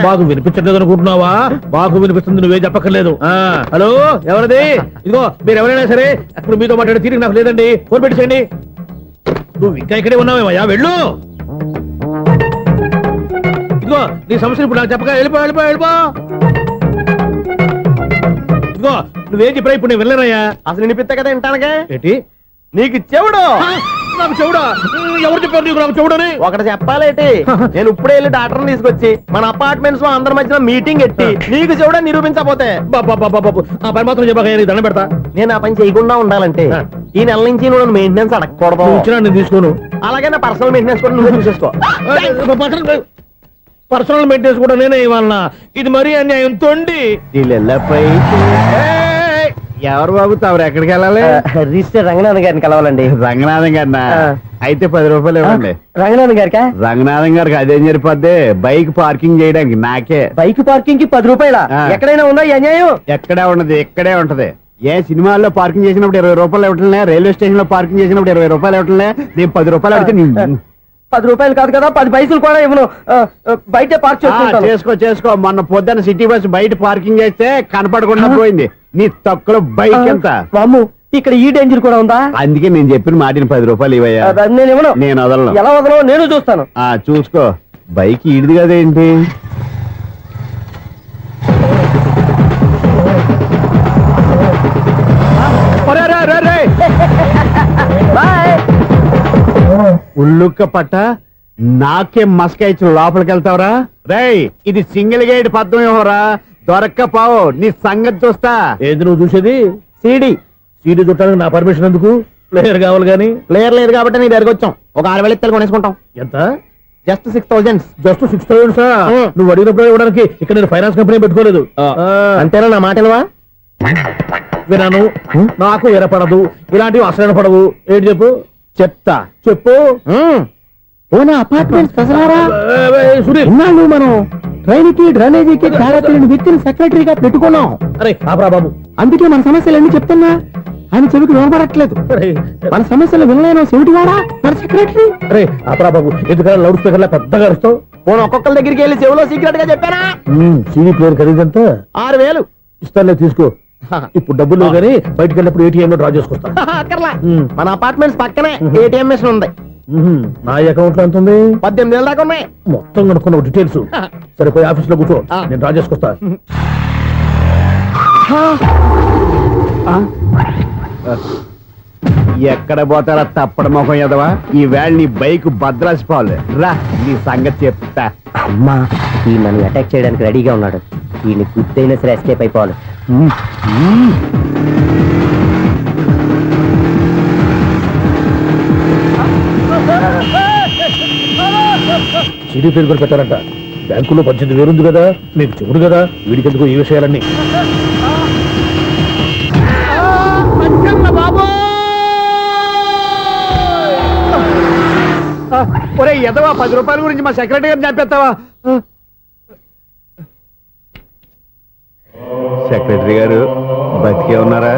మాకు వినిపించట్లేదు అనుకుంటున్నావా? మాకు వినిపిస్తుంది, నువ్వే చెప్పక్కర్లేదు. హలో ఎవరిది? ఇదిగో మీరు ఎవరైనా సరే అప్పుడు మీతో మాట్లాడే తీరిక నాకు లేదండి. ఫోన్ పెట్టేసేయండి. నువ్వు ఇంకా ఇక్కడే ఉన్నావేమయ్యా, వెళ్ళు. ఇదిగో నీ సమస్యలు ఇప్పుడు నాకు చెప్పక వెళ్ళిపో వెళ్ళిపో వెళ్ళిపో. ఇదిగో నువ్వేం చెప్పరా ఇప్పుడు నేను వెళ్ళానయ్యా. అసలు వినిపిస్తా కదా వింటానుగా. ఏంటి నీకు చెవుడు? నాకు చెవుడా? ఎవరు చెప్పారు నీకు నాకు చెవుడని? ఒకటి చెప్పాలేటి. నేను ఇప్పుడే వెళ్ళి డాక్టర్ తీసుకొచ్చి మన అపార్ట్మెంట్స్ లో అందరి మధ్యన మీటింగ్ ఎట్టి నీకు చెవుడా నిరూపించకపోతే బాబు ఆ పని మాత్రం చెప్పక దండం పెడతా. నేను ఆ పని చేయకుండా ఉండాలంటే ఈ నెల నుంచి నువ్వు మెయింటెనెన్స్ అడగకూడదు. ఇచ్చినా నేను తీసుకోను. అలాగే నా పర్సనల్ మెయింటెనెన్స్ కూడా నువ్వే చూసేసుకో. పర్సనల్ మెయింటెనెన్స్ కూడా నేనే ఇవ్వాలన్నా? ఇది మరీ అన్యాయం తొండి. ఎవరు బాబు తమరు ఎక్కడికి వెళ్ళాలి? రిజిస్టర్ రంగనాథన్ గారిని కలవాలండి. రంగనాథం గారినా? అయితే 10 రూపాయలు ఇవ్వండి. రంగనాథన్ గారికా? రంగనాథం గారికి అదేం సరిపోద్ది, బైక్ పార్కింగ్ చేయడానికి నాకే. బైక్ పార్కింగ్ కి 10 రూపాయల? ఎక్కడైనా ఉందా ఈ అన్యాయం? ఎక్కడే ఉండదు, ఇక్కడే ఉంటది. ఏ సినిమాల్లో పార్కింగ్ చేసినప్పుడు 20 రూపాయలు ఇవ్వట్లే, రైల్వే స్టేషన్ లో పార్కింగ్ చేసినప్పుడు 20 రూపాయలు ఇవ్వట్లే. నేను 10 రూపాయలు అడిగితే 10 రూపాయలు కాదు కదా, 10 పైసలు కూడా ఇవ్వను. బయటే పార్క్ చేసుకో. మొన్న పొద్దున్న సిటీ బస్ బయట పార్కింగ్ చేస్తే కనపడకుండా పోయింది. నీ తక్కువ బైక్ ఎంత? వామ్ము, ఇక్కడ ఈ డేంజర్ కూడా ఉందా? అందుకే నేను చెప్పిన మాటిని 10 రూపాయలు ఇవ్వయా. నేను ఇవ్వను. నేను వదలను. ఎలా వదలను నేను చూస్తాను. చూసుకో. బైక్ ఈడిది కదేంటి? ఉల్లుక్క పట్ట నాకే మస్క ఇచ్చిన లోపలికి వెళ్తావరా? రేయ్ ఇది సింగిల్ గేట్ పద్మం ఇవ్వరా, దొరక్కపోవు నీ సంగతి చూస్తా. ఏది నువ్వు చూసేది? సీడీ చుట్టానికి నా పర్మిషన్ ఎందుకు? ప్లేయర్ కావాలి గానీ. ప్లేయర్ లేదు కాబట్టి నీ దగ్గరకు వచ్చాం. ఒక 6,000 ఇత్తలు కొనేసుకుంటాం. ఎంత? జస్ట్ 6,000. Just 6,000 sir? నువ్వు అడిగినప్పుడు ఇవ్వడానికి ఇక్కడ నేను ఫైనాన్స్ కంపెనీ పెట్టుకోలేదు. అంతేనా నా మాటలువా? వినాను, నాకు వినపడదు, ఇలాంటివి అసలు పడవు. ఏంటి చెప్పు? చెప్తా. చెప్పు. అపార్ట్మెంట్స్ సునీల్ మనం ట్రైన్ కి డ్రైనేజీకి తేడా తెలియని వ్యక్తిని సెక్రటరీగా పెట్టుకున్నాం. అరే ఆపరా బాబు, అందుకే మన సమస్యలన్నీ చెప్తున్నా ఆయన చెవికి వినపడట్లేదు. మన సమస్యలు వినలేను చెవిటి వాడా మన సెక్రటరీ. అరే ఆపరా బాబు, ఎందుకంటే లౌడ్ స్పీకర్ లా పెద్దగా అరుస్తావు. పోను ఒక్కొక్కరి దగ్గరికి వెళ్ళి చెవిలో సీక్రెట్ గా చెప్పానా? సీడీ ప్లేయర్ ఖరీదంతా 6,000 ఇస్తానులే, తీసుకో. ఇప్పుడు డబ్బులు లేవు కానీ బయటకు వెళ్ళినప్పుడు ఏటీఎం లో డ్రా చేసుకొస్తా. మన అపార్ట్మెంట్స్ పక్కనే ఏటీఎం మిషన్ ఉంది. నా అకౌంట్ లో ఎంత ఉంది? 18,000 దాకా ఉన్నాయి. మొత్తం కనుక్కున్న డీటెయిల్స్. సరిపోయి ఆఫీస్ లో కూర్చో, నేను డ్రా చేసుకొస్తా. ఎక్కడ పోతారా తప్పడ మొహం ఎదవా? ఈ వేళ నీ బైక్ భద్రాసి పాలు రా, నీ సంగతి చెప్తా. అమ్మా ఈ నన్ను అటాక్ చేయడానికి రెడీగా ఉన్నాడు. ఈయన గుద్దైనా సరే ఎస్కేప్ అయిపోవాలి. సీడీ ప్లేయర్ కూడా పెట్టారంట. బ్యాంకులో 18,000 ఉంది కదా, మీకు చెవుడు కదా, వీడికెందుకు ఈ విషయాలన్నీ. ఒరే ఎదవా, 10 రూపాయల గురించి మా సెక్రటరీ గారిని చంపేస్తావా? సెక్రటరీ గారు బతికే ఉన్నారా?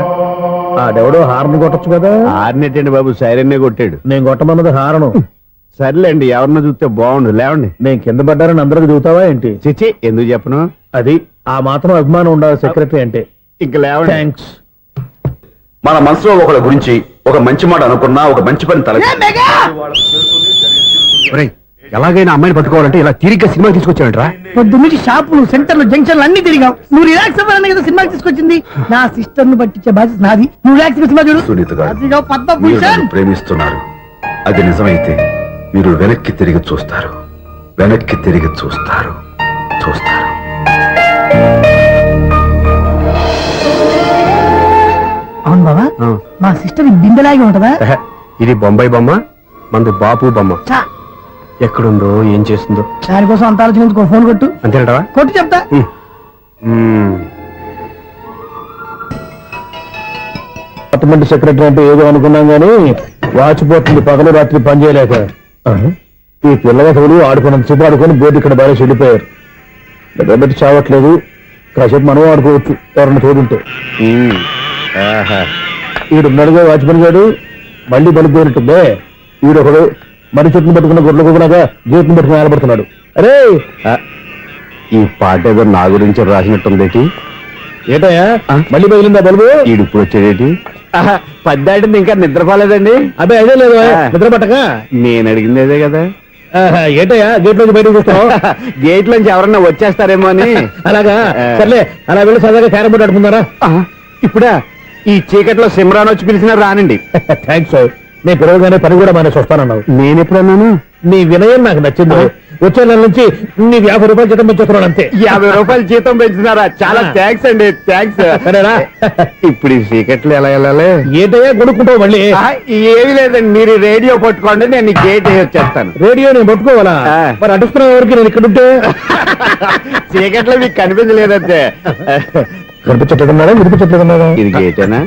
ఆడెవడో హార్న్ కొట్టచ్చు కదా. ఆరినట్టండి బాబు, సైరన్నే కొట్టాడు. నేను కొట్టమన్నది హారను. సర్లేండి, ఎవరన్నా చూస్తే బాగుండు. లేవండి. నేను కింద పడ్డారని అందరికి చూతావా ఏంటి? చిచి, ఎందుకు చెప్పను? అది ఆ మాత్రం అభిమానం ఉండాలి సెక్రటరీ అంటే. ఇంక లేవండి. థ్యాంక్స్. మన మనసులో ఒకళ్ళ గురించి ఒక మంచి మాట అనుకున్నా, ఒక మంచి పని తల ఎలాగైనా అమ్మాయిని పట్టుకోవాలంటే ఇలా తిరిగ్గా సినిమా తీసుకొచ్చాడంట్రా. పొద్దు నుంచి షాపులు, సెంటర్లు, జంక్షన్లు అన్ని తిరిగావు. నువ్వు రిలాక్స్ అవ్వాలని కదా సినిమా తీసుకొచ్చింది. నా సిస్టర్ ను పట్టించే బాధ్యత నాది. నువ్వు రిలాక్స్ సినిమా చూడు. సునీత గారు, అదిగో మీరు పద్మభూషణ్. నన్ను ప్రేమిస్తున్నారు. అది నిజమైతే మీరు వెనక్కి తిరిగి చూస్తారు, వెనక్కి తిరిగి చూస్తారు. అవును బాబా, మా సిస్టర్ బిందెలాగే ఉంటదా? ఇది బొంబాయి బొమ్మ, మంది బాపు బొమ్మ. చా, ఎక్కడుందో ఏం చేస్తుందో దానికోసం అంత ఆలోచించుకో. ఫోన్ కొట్టు. అంతేనటవా? కొట్టు చెప్తా. డిపార్ట్మెంట్ సెక్రటరీ అంటే ఏదో అనుకున్నాం గానీ వాచిపోతుంది పగలు రాత్రి పని చేయలేక. ఈ పిల్లలు ఆడుకున్నంతసేపు ఆడుకొని బోర్డు ఇక్కడ బాగా చెడిపోయారు. నిద్రబెట్టి చావట్లేదు. కాసేపు మనం ఆడుకోవచ్చు ఎవరన్నా తోడుంటే. ఈడున్నాడుగా వాచ్మెన్ గారు, మళ్ళీ బలిపోయినట్టుందే. ఈడొకడు మరి చెట్టును పట్టుకున్న గొడ్ల గుబలాగా గేట్ను పట్టుకుని నిలబడుతున్నాడు. అరే ఈ పాట ఏదో నా గురించి రాసినట్టుంది. ఏటయ్యా మళ్ళీ పగిలిందా బల్బు? ఈడు ఇప్పుడు వచ్చేదేటి? పద్దాటింది ఇంకా నిద్రపోలేదండి. అబ్బాయి అదే లేదు నిద్ర పట్టక. నేను అడిగింది అదే కదా. ఏటయ్యా గేట్ నుంచి బయటకు చూస్తావు? గేట్ లోంచి ఎవరన్నా వచ్చేస్తారేమో అని. అలాగా, సర్లే అలా వెళ్ళి సరదాగా క్యారం బోర్డు ఆడుకుందారా? ఇప్పుడా? ఈ చీకట్లో సిమ్రాన్ వచ్చి పిలిచినా రానండి. థ్యాంక్స్. నేను పిలవగానే పని కూడా మానేసి వస్తానన్నావు. నేను ఎప్పుడన్నాను? నీ వినయం నాకు నచ్చింది. వచ్చే నెల నుంచి నీ 50 రూపాయలు జీతం పెంచుతున్నాను అంతే. 50 రూపాయలు జీతం పెంచుతున్నారా? చాలా థ్యాంక్స్ అండి, థ్యాంక్స్. సరేనా? ఇప్పుడు ఈ చీకట్లు ఎలా వెళ్ళాలి? ఏంటయ్యా కొనుక్కుంటావు మళ్ళీ? ఏమి లేదండి, మీరు రేడియో పట్టుకోండి, నేను గేట్ వచ్చేస్తాను. రేడియో నేను పట్టుకోవాలా? మరి అడుస్తున్న వరకు నేను ఇక్కడ ఉంటే చీకట్లో మీకు కనిపించలేదంటే. కనిపించట్లేదన్నారా వినిపించట్లేదన్నారా? ఇది గేటేనా?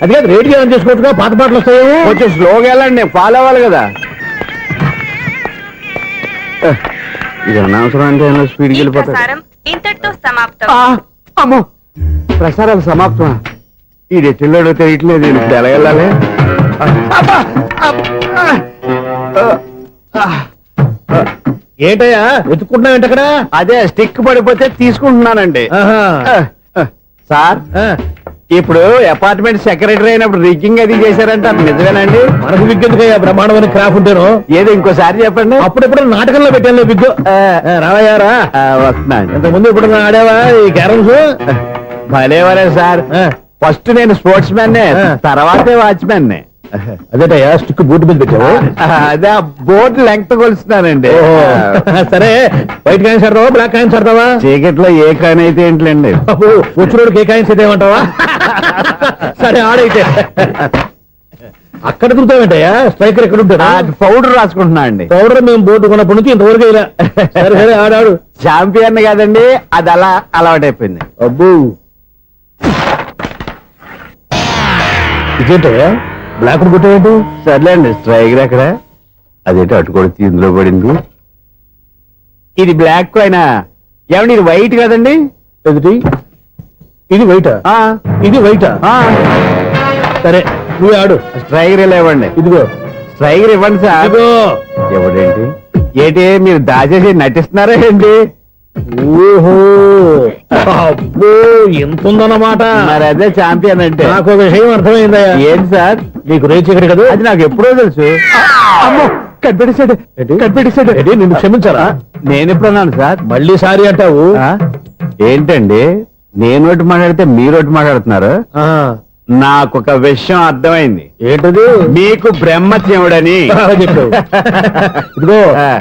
అది కాదు, రేడియో ఆన్ చేసుకోవచ్చుగా, పాత పాటలు వస్తాయేమో. కొంచెం స్లోగా వెళ్ళండి, నేను ఫాలో అవ్వాలి కదా. ఇది అనవసరం అంటే స్పీడ్కి వెళ్ళిపోతాడు. ఇంతటితో సమాప్తం. అమ్మో, ప్రసారాలు సమాప్తం. ఈ రెట్టిల్లోడో తెలియట్లేదు, ఇప్పుడు ఎలా వెళ్ళాలి? ఏంటయ్యా వెతుక్కుంటున్నావు ఏంటి అక్కడ? అదే స్టిక్ పడిపోతే తీసుకుంటున్నానండి. సార్, ఇప్పుడు అపార్ట్మెంట్ సెక్రటరీ అయినప్పుడు రిగ్గింగ్ అది చేశారంట, నిజమేనండి? మనకు విగ్గెందుకయ్యా బ్రహ్మాండమైన క్రాఫ్ ఉంటాను. ఏదో ఇంకోసారి చెప్పండి. అప్పుడెప్పుడు నాటకంలో పెట్టాను విగ్గు. రావయ్యారా? వస్తున్నాను. ఇంతకుముందు ఇప్పుడు ఆడావా ఈ క్యారమ్స్? భలేవరే సార్. ఫస్ట్ నేను స్పోర్ట్స్ మ్యాన్, తర్వాతే వాచ్మెన్. అదేటయ్యా స్టిక్ బూట్ మీద పెట్టావు? అదే బోర్డు లెంగ్త్ కొలుస్తున్నానండి. సరే, వైట్ కాయిన్స్ ఆడతావా బ్లాక్ కాయిన్స్ ఆడతావా? చీకట్లో ఏ కాయిన్ అయితే ఏంటండి? వచ్చినోడికి ఏ కాయిన్స్ అయితే ఏమంటావా? సరే ఆడైతే. అక్కడ తిరుగుతావేంటయ్యా? స్ట్రైకర్ ఎక్కడ ఉంటాడా? పౌడర్ రాసుకుంటున్నా అండి. పౌడర్ మేము బోర్డు కొన్నప్పటి నుంచి ఇంతవరకు ఇలా. సరే సరే ఆడాడు. చాంపియన్ కాదండి, అది అలా అలవాటైపోయింది. అబ్బు, ఇదేంటయ్యా బ్లాక్ కొట్టేంటి? సర్లేండి, స్ట్రైకర్ ఎక్కడ? అదేంటి అటు కొడితే ఇందులో పడింది. ఇది బ్లాక్ అయినా ఏమండి ఇది వైట్ కదండి? ఎదుటి ఇది వైట్, ఇది వైట్. సరే నువ్వు ఆడు. స్ట్రైగర్ ఇలా ఇవ్వండి. ఇదిగో స్ట్రైగర్ ఇవ్వండి సార్. ఇదిగో. ఎవడేంటి ఏంటి మీరు దాచేసి నటిస్తున్నారా ఏంటి? ఓహో అబ్బో ఎంత ఉందన్నమాట. మరి అదే ఛాంపియన్ అంటే. నాకు ఒక విషయం అర్థమైందయ్యా. ఏంటి సార్? నీకు రేచి ఇక్కడ కదా. అది నాకు ఎప్పుడో తెలుసు. అమ్మో కనిపెట్టేశాడు, కనిపెట్టేశాడు. నిన్ను క్షమించారా? నేను ఎప్పుడన్నాను సార్? మళ్ళీ సారీ అంటావు. ఏంటండి నేను ఒకటి మాట్లాడితే మీరు ఒకటి మాట్లాడుతున్నారు. ఆ, నాకు ఒక విషయం అర్థమైంది. ఏంటది? మీకు బ్రహ్మత్యముడని చెప్పావు. ఇదిగో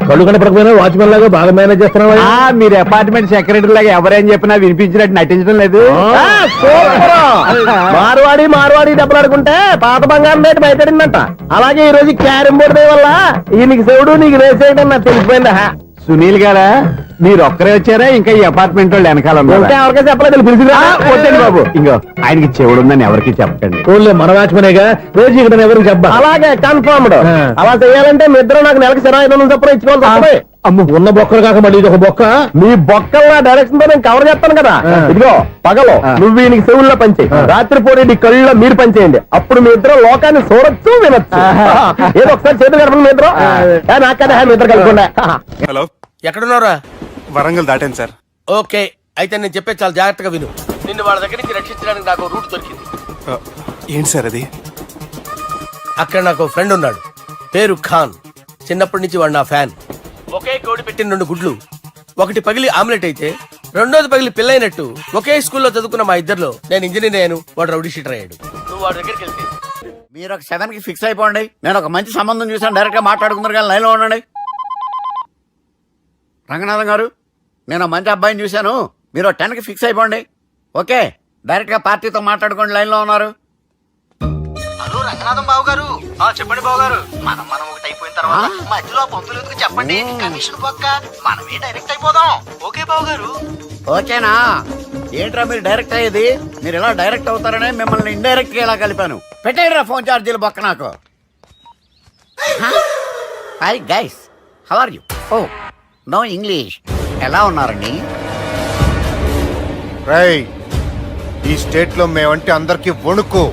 కళ్ళు కనపడకపోయినా వాచ్మెన్ లాగా బాగా మేనేజ్ చేస్తున్నావా? మీరు అపార్ట్మెంట్ సెక్రటరీ లాగా ఎవరేం చెప్పినా వినిపించినట్టు నటించడం లేదు. మార్వాడి దెబ్బలాడుకుంటే పాత బంగారం రేటు భయపడిందంట. అలాగే ఈ రోజు క్యారం బోర్డు వల్ల ఈయనకి శివుడు నీకు రేసేయడం నాకు తెలిసిపోయిందా? సునీల్ గారా మీరు ఒక్కరే వచ్చారా? ఇంకా ఈ అపార్ట్మెంట్ వాళ్ళు వెనకాల ఇంకా ఎవరికీ చెప్పలేదు, పిలిచిరా. వద్దండి బాబు, ఇంకో ఆయనకి చెవుడుందని ఎవరికి చెప్పకండి. ఓన్లీ మన వాచ్మనేగా, రోజు ఇక్కడ ఎవరికి చెప్పా. అలాగే కన్ఫర్మ్డ్. అలా చేయాలంటే మీ ఇద్దరు నాకు నెలకు 25,000 చొప్పున ఇచ్చుకోవాలి. అమ్మ ఉన్న బొక్కలు కాక మళ్ళీ ఇది ఒక బొక్క. మీ బొక్కల డైరెక్షన్ తో నేను కవర్ చేస్తాను కదా. ఇదిగో పగలో నువ్వు ఈయనకి చెవుల్లో పనిచేయి, రాత్రిపూట నీ కళ్ళలో మీరు పనిచేయండి. అప్పుడు మీ ఇద్దరు లోకాన్ని చూడొచ్చు, వినొచ్చు. ఏదో ఒకసారి చేతులు కలపండి మీ ఇద్దరు. నాకు కదా మీ ఇద్దరు కలుపుకుండా. హలో, ఎక్కడున్నారా? వరంగల్ దాటాను సార్. ఓకే, అయితే నేను చెప్పే చాలా జాగ్రత్తగా విను. నిన్ను వాళ్ళ దగ్గర నుంచి రక్షించడానికి నాకు రూట్ దొరికింది. ఏంటి సార్ అది? అక్కడ నాకు ఫ్రెండ్ ఉన్నాడు, పేరు ఖాన్. చిన్నప్పటి నుంచి వాడు నా ఫ్యాన్. ఒకే కోడి పెట్టిన 2 గుడ్లు, ఒకటి పగిలి ఆమ్లెట్ అయితే రెండోది పగిలి పిల్లైనట్టు ఒకే స్కూల్లో చదువుకున్న మా ఇద్దరిలో నేను ఇంజనీర్ అయ్యాను, వాడు రౌడీ షీటర్ అయ్యాడు. నువ్వు వాడి దగ్గరికి వెళ్తే మీరు ఒక 7 కి ఫిక్స్ అయిపోండి. నేను ఒక మంచి సంబంధం చూసాను, డైరెక్ట్ గా మాట్లాడుకున్నారు కానీ లైన్లో ఉండండి. రంగనాథం గారు, నేను మంచి అబ్బాయిని చూశాను, మీరు 10 కి ఫిక్స్ అయిపోండి. ఓకే, డైరెక్ట్ గా పార్టీతో మాట్లాడుకోండి, లైన్ లో ఉన్నారు. హలో రంగనాథం బాబు గారు. చెప్పండి బాబు గారు. మనం ఒకటి అయిపోయిన తర్వాత మధ్యలో పంతులు ఎందుకు చెప్పండి, కమిషన్ పక్క మనమే డైరెక్ట్ అయిపోదాం. ఓకే బాబు గారు. ఓకేనా? ఏంట్రా మీరు డైరెక్ట్ అయ్యేది? మీరు ఇలా డైరెక్ట్ అవుతారనే మిమ్మల్ని ఇండైరెక్ట్ గా ఇలా కలిపాను. పెట్టేయండిరా ఫోన్ ఛార్జీలు బొక్క నాకు. Hi guys, how are you? Oh no English. ఎలా ఉన్నారండి? రై, ఈ స్టేట్ లో మేమంటే అందరికి వణుకు.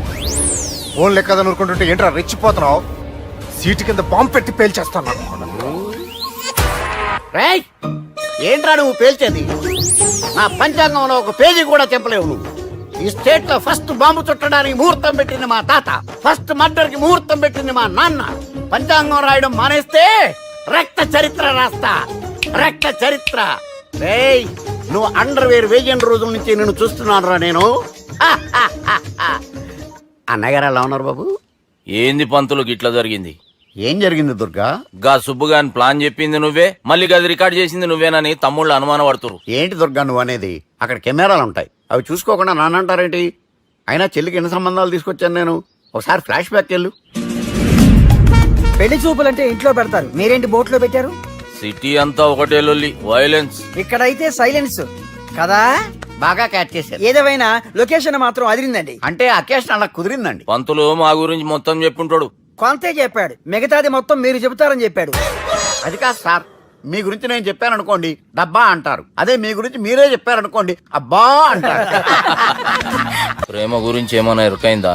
ఫోన్ లెక్క అనుకుంటుంటే ఏంట్రా రెచ్చిపోతున్నావు? సీటు కింద బాంబు పెట్టి పేల్చేస్తాను. రేయ్, ఏంట్రా నువ్వు పేల్చేది? నా పంచాంగంలో ఒక పేజీ కూడా చెప్పలేవు నువ్వు. ఈ స్టేట్ లో ఫస్ట్ బాంబు చుట్టడానికి ముహూర్తం పెట్టింది మా తాత, ఫస్ట్ మర్డర్ కి ముహూర్తం పెట్టింది మా నాన్న. పంచాంగం రాయడం మానేస్తే రక్త చరిత్ర రాస్తా, రక్త చరిత్ర. రేయ్, నువ్వు అండర్వేర్ వేయని రోజుల నుంచి నేను చూస్తున్నాను రా నేను. అన్నగారు ఎలా ఉన్నారు బాబు? ఏంది పంతులు గిట్లా జరిగింది? ఏం జరిగింది దుర్గా? గా సుబ్బుగాని ప్లాన్ చెప్పింది నువ్వే, మళ్ళీ గది రికార్డ్ చేసింది నువ్వేనని తమ్ముళ్ళు అనుమాన పడుతురు. ఏంటి దుర్గా నువ్వు అనేది? అక్కడ కెమెరాలు ఉంటాయి, అవి చూసుకోకుండా నాన్న అంటారేంటి? అయినా చెల్లికి ఎన్ని సంబంధాలు తీసుకొచ్చాను నేను. ఒకసారి ఫ్లాష్ బ్యాక్ వెళ్ళు. పెళ్లి చూపులంటే ఇంట్లో పెడతారు, మీరేంటి బోట్లో పెట్టారు? సిటీ అంతా ఒకటే లొల్లి, వైలెన్స్. ఇక్కడైతే సైలెన్స్ కదా. బాగా క్యాచ్ చేశారు. ఏదేమైనా లొకేషన్ మాత్రం అదిరిందండి. అంటే అకేషన్ అలా కుదిరిందండి. పంతులు మా గురించి మొత్తం చెప్పుంటాడు. కొంతే చెప్పాడు, మిగతాది మొత్తం మీరు చెబుతారని చెప్పాడు. అది కాదు సార్, మీ గురించి నేను చెప్పాను అనుకోండి డబ్బా అంటారు, అదే మీ గురించి మీరే చెప్పారనుకోండి అబ్బా అంటారు. ప్రేమ గురించి ఏమైనా ఎరుకైందా?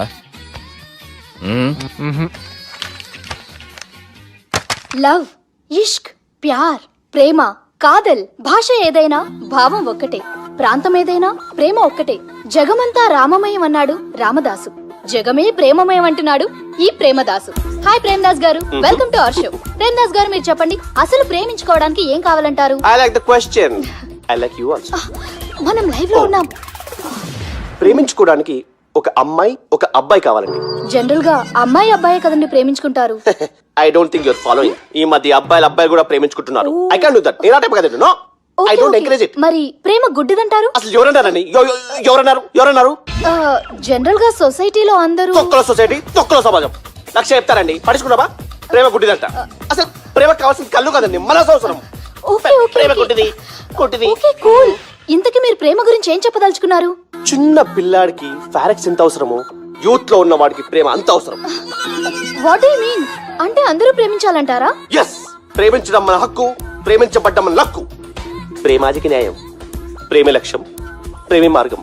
లవ్, ఇష్క్, ప్యార్, ప్రేమ, కాదల్, భాష ఏదైనా భావం ఒక్కటే, ప్రాంతం ఏదైనా ప్రేమ ఒక్కటే. జగమంతా రామమయం అన్నాడు రామదాసు, జగమే ప్రేమమయం అంటున్నాడు ఈ ప్రేమదాసు. హాయ్ ప్రేమదాస్ గారు, welcome to our show. Premadasa గారు, మీరు చెప్పండి, అసలు ప్రేమించుకోవడానికి ఏం కావాలంటారు? I like the question. I like you also. మనం లైవ్ లో ఉన్నాం. ప్రేమించుకోవడానికి ఒక అమ్మాయి ఒక అబ్బాయి కావాలండి. జనరల్ గా అమ్మాయి అబ్బాయి కదండి ప్రేమించుకుంటారు. I don't think your following. ఈ మధ్య అబ్బాయిలు కూడా ప్రేమించుకుంటున్నారు. I can't do that. నేను ఆ టైప్ కదండి. No, I don't encourage it. మరి ప్రేమ గుడ్డిదంటారు? అసలు ఎవరన్నారండి? ఎవరన్నారు? జనరల్ గా సొసైటీలో అందరూ తొక్కల సొసైటీ, తొక్కల సమాజం లక్ష చెప్తారండి. పడుచుకున్నావా? ప్రేమ గుడ్డిదంట. అసలు ప్రేమ కావాల్సిన కళ్ళు కదండి, మనసు అవసరం. ప్రేమ గుడ్డిది. Okay cool. ఇంతకీ మీరు ప్రేమ గురించి ఏం చెప్పదలుచుకున్నారు? చిన్న పిల్లాడికి ఫారెక్స్ ఎంత అవసరమో యూత్ లో ఉన్న వాడికి ప్రేమ అంత అవసరం. What do you mean? అంటే అందరూ ప్రేమించాలంటారా? ఎస్, ప్రేమించడం మన హక్కు, ప్రేమించబడ్డం మన లక్కు. ప్రేమాజికి న్యాయం, ప్రేమే లక్ష్యం, ప్రేమే మార్గం.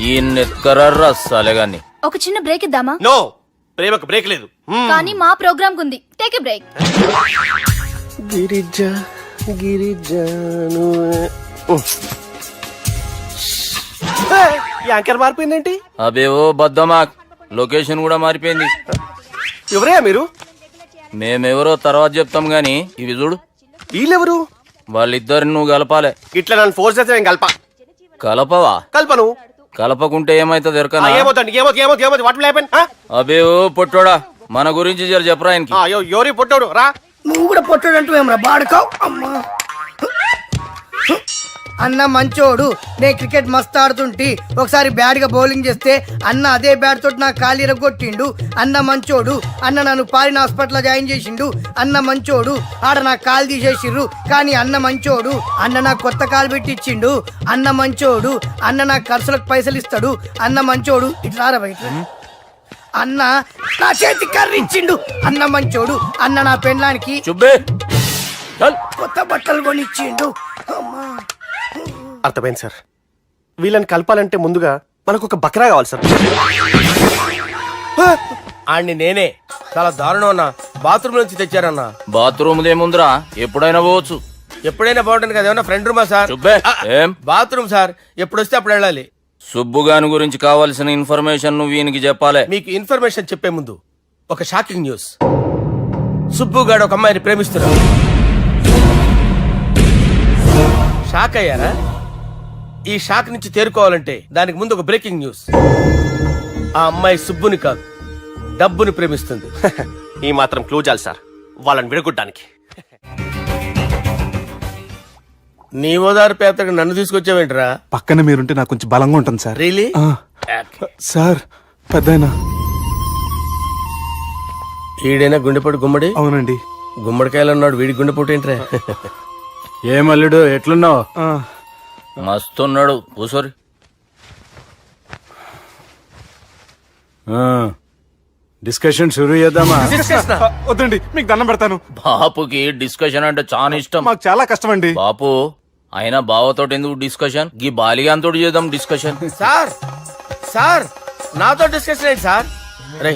ఈ నెత్కరర్రా సలేగాన్ని. ఒక చిన్న బ్రేక్ ఇద్దామా? నో, ప్రేమకు బ్రేక్ లేదు. కానీ మా ప్రోగ్రామ్ కుంది. Take a break. Girija Girija anchor మారిపోయిందేంటి? అబే ఓ బద్దమాక్, లొకేషన్ కూడా మారిపోయింది. ఎవరయ్యా మీరు? మేమెవరో తర్వాత చెప్తాం గాని ఇవి చూడు. వీళ్ళెవరు? వాళ్ళిద్దరిని నువ్వు కలపాలే. ఇట్లా నన్ను ఫోర్స్ చేస్తే నేను కలపవా? కల్పను. కలపకుంటే ఏమైతుంది ఎరకనా? ఏమవుతుంది ఏమవుతుంది ఏమవుతుంది వాట్ విల్ హ్యాపెన్? అబే ఓ పొట్టోడా, మన గురించి జర చెప్పరా ఆయనకి. ఎవరి పొట్టాడు రా. నువ్వు కూడా పొట్టాడంటూ ఏమరా బాడుకావు అమ్మా. అన్న మంచోడు, నేను క్రికెట్ మస్తు ఆడుతుంటి. ఒకసారి బ్యాట్ గా బౌలింగ్ చేస్తే అన్న అదే బ్యాట్ తోటి నా కాలు ఇరగొట్టిండు. అన్న మంచోడు, అన్న నన్ను పాలిన హాస్పిటల్ జాయిన్ చేసిండు. అన్న మంచోడు, ఆడ నా కాలు తీసేసిర్రు కానీ అన్న మంచోడు. అన్న నాకు కొత్త కాలు పెట్టి ఇచ్చిండు. అన్న మంచోడు, అన్న నాకు ఖర్చులకు పైసలు ఇస్తాడు. అన్న మంచోడు. ఇట్లా రా బయట. అన్న నా చేతి కర్రీ ఇచ్చిండు. అన్న మంచోడు. అన్న నా పెండ్లానికి చుబ్బే కొత్త బట్టలు కొనిచ్చిండు. అమ్మా అర్థమైంది సార్. వీళ్ళని కలపాలంటే ముందుగా మనకు ఒక బక్రా కావాలి సార్. ఆడిని నేనే చాలా దారుణం అన్నా. బాత్రూమ్ నుంచి తెచ్చారన్నా. బాత్రూమ్ దేముందిరా, ఎప్పుడైనా పోవచ్చు. ఎప్పుడైనా బాగుంటుంది కదా. ఏమన్నా ఫ్రెండ్ రూమా సార్? చుబ్బే ఏం బాత్రూమ్ సార్, ఎప్పుడు వస్తే అప్పుడు వెళ్ళాలి. సుబ్బుగాని గురించి కావాల్సిన ఇన్ఫర్మేషన్ నువ్వు వీనికి చెప్పాలే. మీకు ఇన్ఫర్మేషన్ చెప్పే ముందు ఒక షాకింగ్ న్యూస్. సుబ్బుగాడు ఒక అమ్మాయిని ప్రేమిస్తున్నాడు. షాక్ అయ్యారా? ఈ షాక్ నుంచి తేరుకోవాలంటే దానికి ముందు ఒక బ్రేకింగ్ న్యూస్. ఆ అమ్మాయి సుబ్బుని కాదు, డబ్బుని ప్రేమిస్తుంది. ఈ మాత్రం క్లూ చాలు సార్ వాళ్ళని విడగొట్టడానికి. నీ ఓదారు పేదకు నన్ను తీసుకొచ్చావేంట్రా? పక్కన మీరుంటే నాకు కొంచెం బలంగా ఉంటుంది సార్. రియలీ? సార్ పెద్దయినా. ఈడైనా గుండెపోటు గుమ్మడి? అవునండి. గుమ్మడికాయలు ఉన్నాడు, వీడి గుండెపోటు ఏంట్రా? ఏమల్లుడు ఎట్లున్నావు? మస్తున్నాడు కూసోరి. డిస్కషన్ షురూ చేద్దామా? వద్దండి, మీకు దండం పెడతాను. బాపుకి డిస్కషన్ అంటే చాలా ఇష్టం. మాకు చాలా కష్టం అండి. బాపు అయినా బావతోటి ఎందుకు డిస్కషన్? గీ బాలిగాంతో చేద్దాం డిస్కషన్. సార్ సార్ నాతో డిస్కషన్ ఏంటి సార్? రే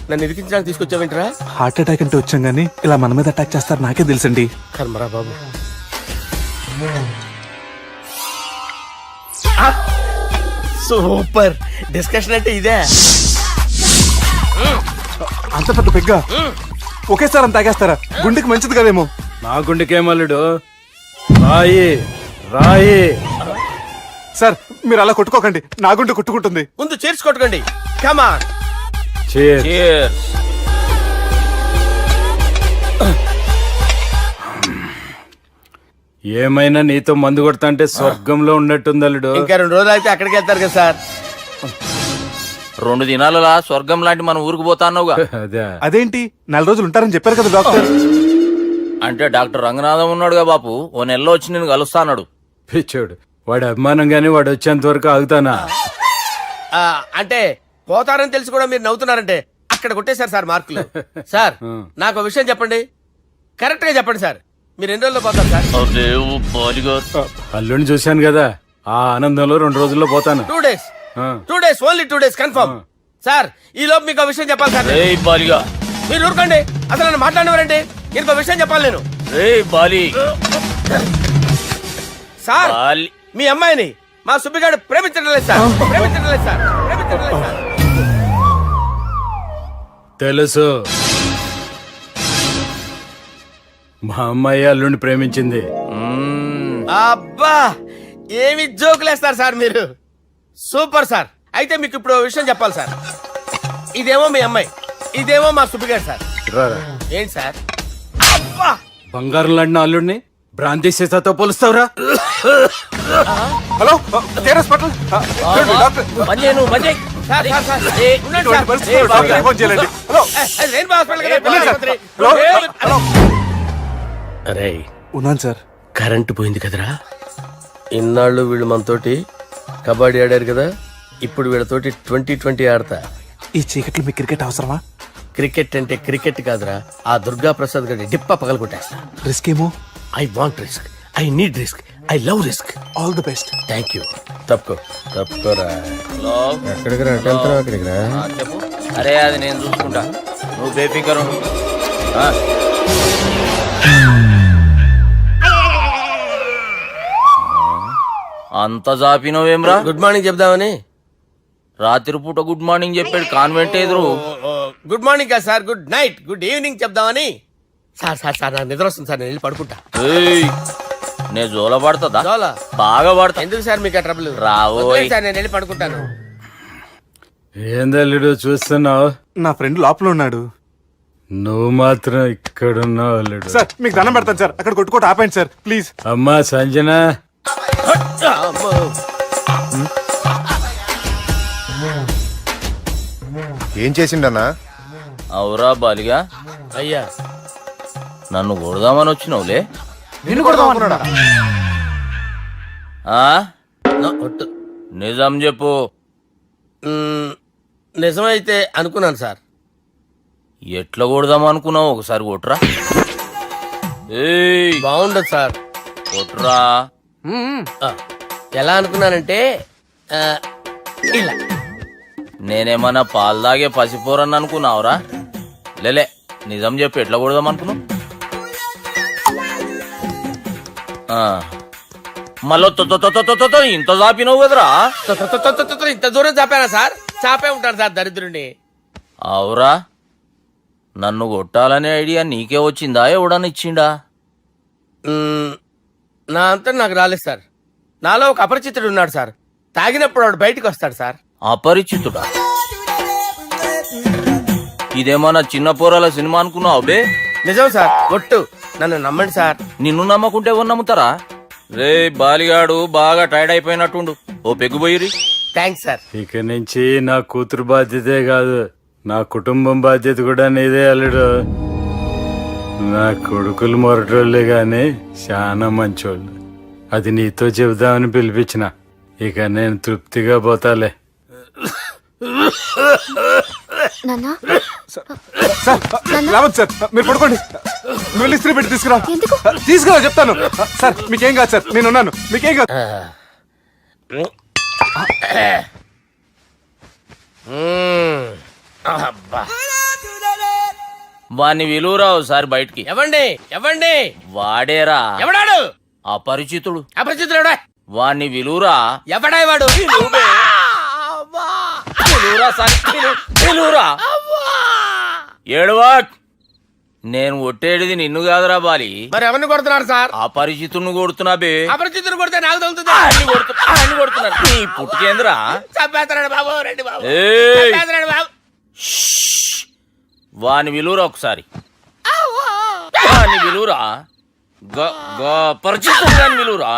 నన్ను ఇరికించడానికి తీసుకొచ్చావేంట్రా? హార్ట్ అటాక్ అంటే వచ్చాం గానీ ఇలా మన మీద అటాక్ చేస్తారు నాకే తెలుసండి. కర్మరా బాబు. సూపర్ డిస్కషన్ అంటే ఇదే. అంత పెద్ద పెగ్గా ఒకేసారి అంత తాగేస్తారా? గుండెకి మంచిది కదేమో. నా గుండెకేమల్లుడు రాయి రాయి. సార్ మీరు అలా కొట్టుకోకండి, నా గుండె కొట్టుకుంటుంది. ముందు చేర్చుకొట్టుకోండి. కమాన్. Cheers. ఏమైనా నీతో మందు కొడతా అంటే స్వర్గంలో ఉన్నట్టుంది అల్లుడు. ఇంకా 2 రోజులు అయితే అక్కడికి వెళ్తారు కదా సార్. 2 దినాలలా స్వర్గం లాంటి మన ఊరికి పోతాన్నావుగా. అదే అదేంటి 4 రోజులు ఉంటారని చెప్పారు కదా డాక్టర్. అంటే డాక్టర్ రంగనాథం ఉన్నాడుగా బాపు, ఓ నెలలో వచ్చి నేను కలుస్తాన్నాడు. పిచ్చోడు, వాడి అభిమానం గాని వాడు వచ్చేంత వరకు ఆగుతానా? అంటే పోతారని తెలిసి కూడా మీరు నవ్వుతున్నారంటే అక్కడ కొట్టేశారు సార్ మార్కులు. సార్ నాకు ఒక విషయం చెప్పండి, కరెక్ట్ గా చెప్పండి సార్. మీరు ఎన్ని రోజుల్లో పోతారు సార్? అల్లుడిని చూశాను కదా, ఆ ఆనందంలో 2 రోజుల్లో పోతాను. 2 days. 2 days, only 2 days confirm. Sir ఈ లోపు మీకు విషయం చెప్పాలి సార్. బాలిగా మీరు ఊరుకోండి, అసలు నన్ను మాట్లాడినవారండి. ఇంకో విషయం చెప్పాలి నేను. బాలి సార్ మీ అమ్మాయిని మా సుబ్బిగాడు ప్రేమించడం లేదు సార్. ప్రేమించడం లేదు సార్. ప్రేమించడం లేదు సార్. తెలుసు, మా అమ్మాయి అల్లుడిని ప్రేమించింది. అబ్బా ఏమి జోకులేస్తారు సార్ మీరు. Super sir. అయితే మీకు ఇప్పుడు ఓ విషయం చెప్పాలి సార్. ఇదేమో మీ అమ్మాయి, ఇదేమో మా సుబ్బిగాడు సార్. ఏంటి సార్? అబ్బా బంగారం లాంటి నా అల్లుడిని భ్రాంతి సీతతో పోలుస్తావురా? Hello hospital doctor. Sir, sir, sir. ఉండండి సార్. డాక్టర్ ఫోన్ చేయాలండి. హలో రెయిన్బో హాస్పిటల్ కదా, వెళ్ళండి సార్. ఆసుపత్రి. Hello hello. అరే ఉన్నాను సార్. కరెంటు పోయింది కదరా. ఇన్నాళ్ళు వీళ్ళు మనతోటి కబడ్డీ ఆడారు కదా, ఇప్పుడు వీళ్ళతోటి 2020 ఆడతా. ఈ చీకట్లో మీ క్రికెట్ అవసరమా? క్రికెట్ అంటే క్రికెట్ కాదురా, ఆ దుర్గా ప్రసాద్ గారి డిప్ప పగలగొట్టేస్తా. రిస్క్ ఏమో. I want risk, I need risk, I love risk. All the best. Thank you. తప్పుకోరా. హలో ఎక్కడికి రా? ఎక్కడికి రా? చెప్పు. అరే అది నేను చూసుకుంటా, నువ్వు బేఫికర్ ఉండు. ఆ. అంత జాపినవేమ్రా? గుడ్ మార్నింగ్ చెప్దామని. రాత్రి పూట గుడ్ మార్నింగ్ చెప్పాడు కాన్వెంట్ ఎదురు. గుడ్ మార్నింగ్ కదా sir, good night, good evening చెప్దామని. సార్ సార్ సార్ నాకు నిద్ర వస్తుంది సార్, నేను వెళ్ళి పడుకుంటా. ఏయ్, నే జోల పడుతుందా? జోలా? బాగా పడతా. ఎందుకు సార్ మీకు ఆ ట్రబుల్? రావోయ్. వదిలేయ్ సార్, నేను వెళ్ళి పడుకుంటాను. ఏందల్లుడు చూస్తున్నావు? నా ఫ్రెండ్ లోపల ఉన్నాడు. నువ్వు మాత్రం ఇక్కడున్నావు అల్లుడు. సార్ మీకు దండం పెడతాను సార్, అక్కడ కొట్టుకోట ఆపండి సార్ ప్లీజ్. అమ్మా సంజన, అమ్మో. ఏం చేసిండన్నా? అవురా బాలిగా, అయ్యా నన్ను కొడదామని వచ్చినావులే. నిన్ను కొడదామనుకున్నాడా? ఆ? ఒట్టు. నిజం చెప్పు. నిజమైతే అనుకున్నాను సార్. ఎట్లా కొడదాం అనుకున్నావు? ఒకసారి కొట్రా. ఏయ్, బాగుండదు సార్. కొట్రా. ఆ, ఎలా అనుకున్నానంటే ఆ, ఇలా. నేనేమన్నా పాలు తాగే పసిపోరని అనుకున్నావురా? లేలే, నిజం చెప్పు, ఎట్లా కొడదాం అనుకున్నావు? మళ్ళీ ఇంత చాపినవు కదరా? ఇంత దూరం చాపానా సార్? చాపే ఉంటాను సార్ దరిద్రుడిని. అవురా, నన్ను కొట్టాలనే ఐడియా నీకే వచ్చిందా? ఎవడన్నా ఇచ్చిండా? నా అంతా నాకు రాలేదు సార్. నాలో ఒక అపరిచితుడు ఉన్నాడు సార్. తాగినప్పుడు వాడు బయటికి వస్తాడు సార్. అపరిచితుడా? ఇదేమన్నా చిన్న పోరాల సినిమా అనుకున్నావు బే? నిజం సార్, ఒట్టు. నన్ను నమ్మండి సార్. నిన్ను నమ్మకుంటే ఎవరు నమ్ముతారా? రే బాలిగాడు బాగా టైర్డ్ అయిపోయినట్టుండు, ఓ పెగ్గుబోయిరి. Thanks sir. ఇక నుంచి నా కూతురు బాధ్యతే కాదు, నా కుటుంబం బాధ్యత కూడా నీదే అల్లుడు. నా కొడుకులు మొరటోళ్ళే గాని చాలా మంచోళ్ళు. అది నీతో చెబుదామని పిలిపించిన. ఇక నేను తృప్తిగా పోతాలే. నాన్నా, సార్ రావద్దు సార్, మీరు పడుకోండి. నువ్వు వెళ్ళి ఇస్త్రీ పెట్టి తీసుకురా. ఎందుకు? తీసుకురా చెప్తాను. సార్ మీకేం కాదు సార్, నేను ఉన్నాను, మీకేం కాదు. అబ్బా. వాణ్ణి విలువరావు సార్ బయటికి. ఎవండి ఎవండి? వాడేరా ఎవడాడు? అపరిచితుడు. అపరిచితుడు ఎవడా? వాణ్ణి విలువరా. ఎవడా వాడు? విలువరా సార్, విలువరా. ఏడవా, నేను ఒట్టేడిది నిన్ను కాదురా బాలి. మరి ఎవరిని కొడుతున్నారు సార్? అపరిచితుడిని కొడుతున్నా బే. అపరిచితుడు కొడితే నాకు తగులుతుంది. అన్ని కొడుతున్నారు. నీ పుట్టుకేంద్రా? చంపేస్తున్నాడు బాబు, రండి బాబు. ఏయ్, చంపేస్తున్నాడు బాబు. వాని విలువరా ఒకసారి. వాని విలువరా. పరిచితుడు గాని విలువరా.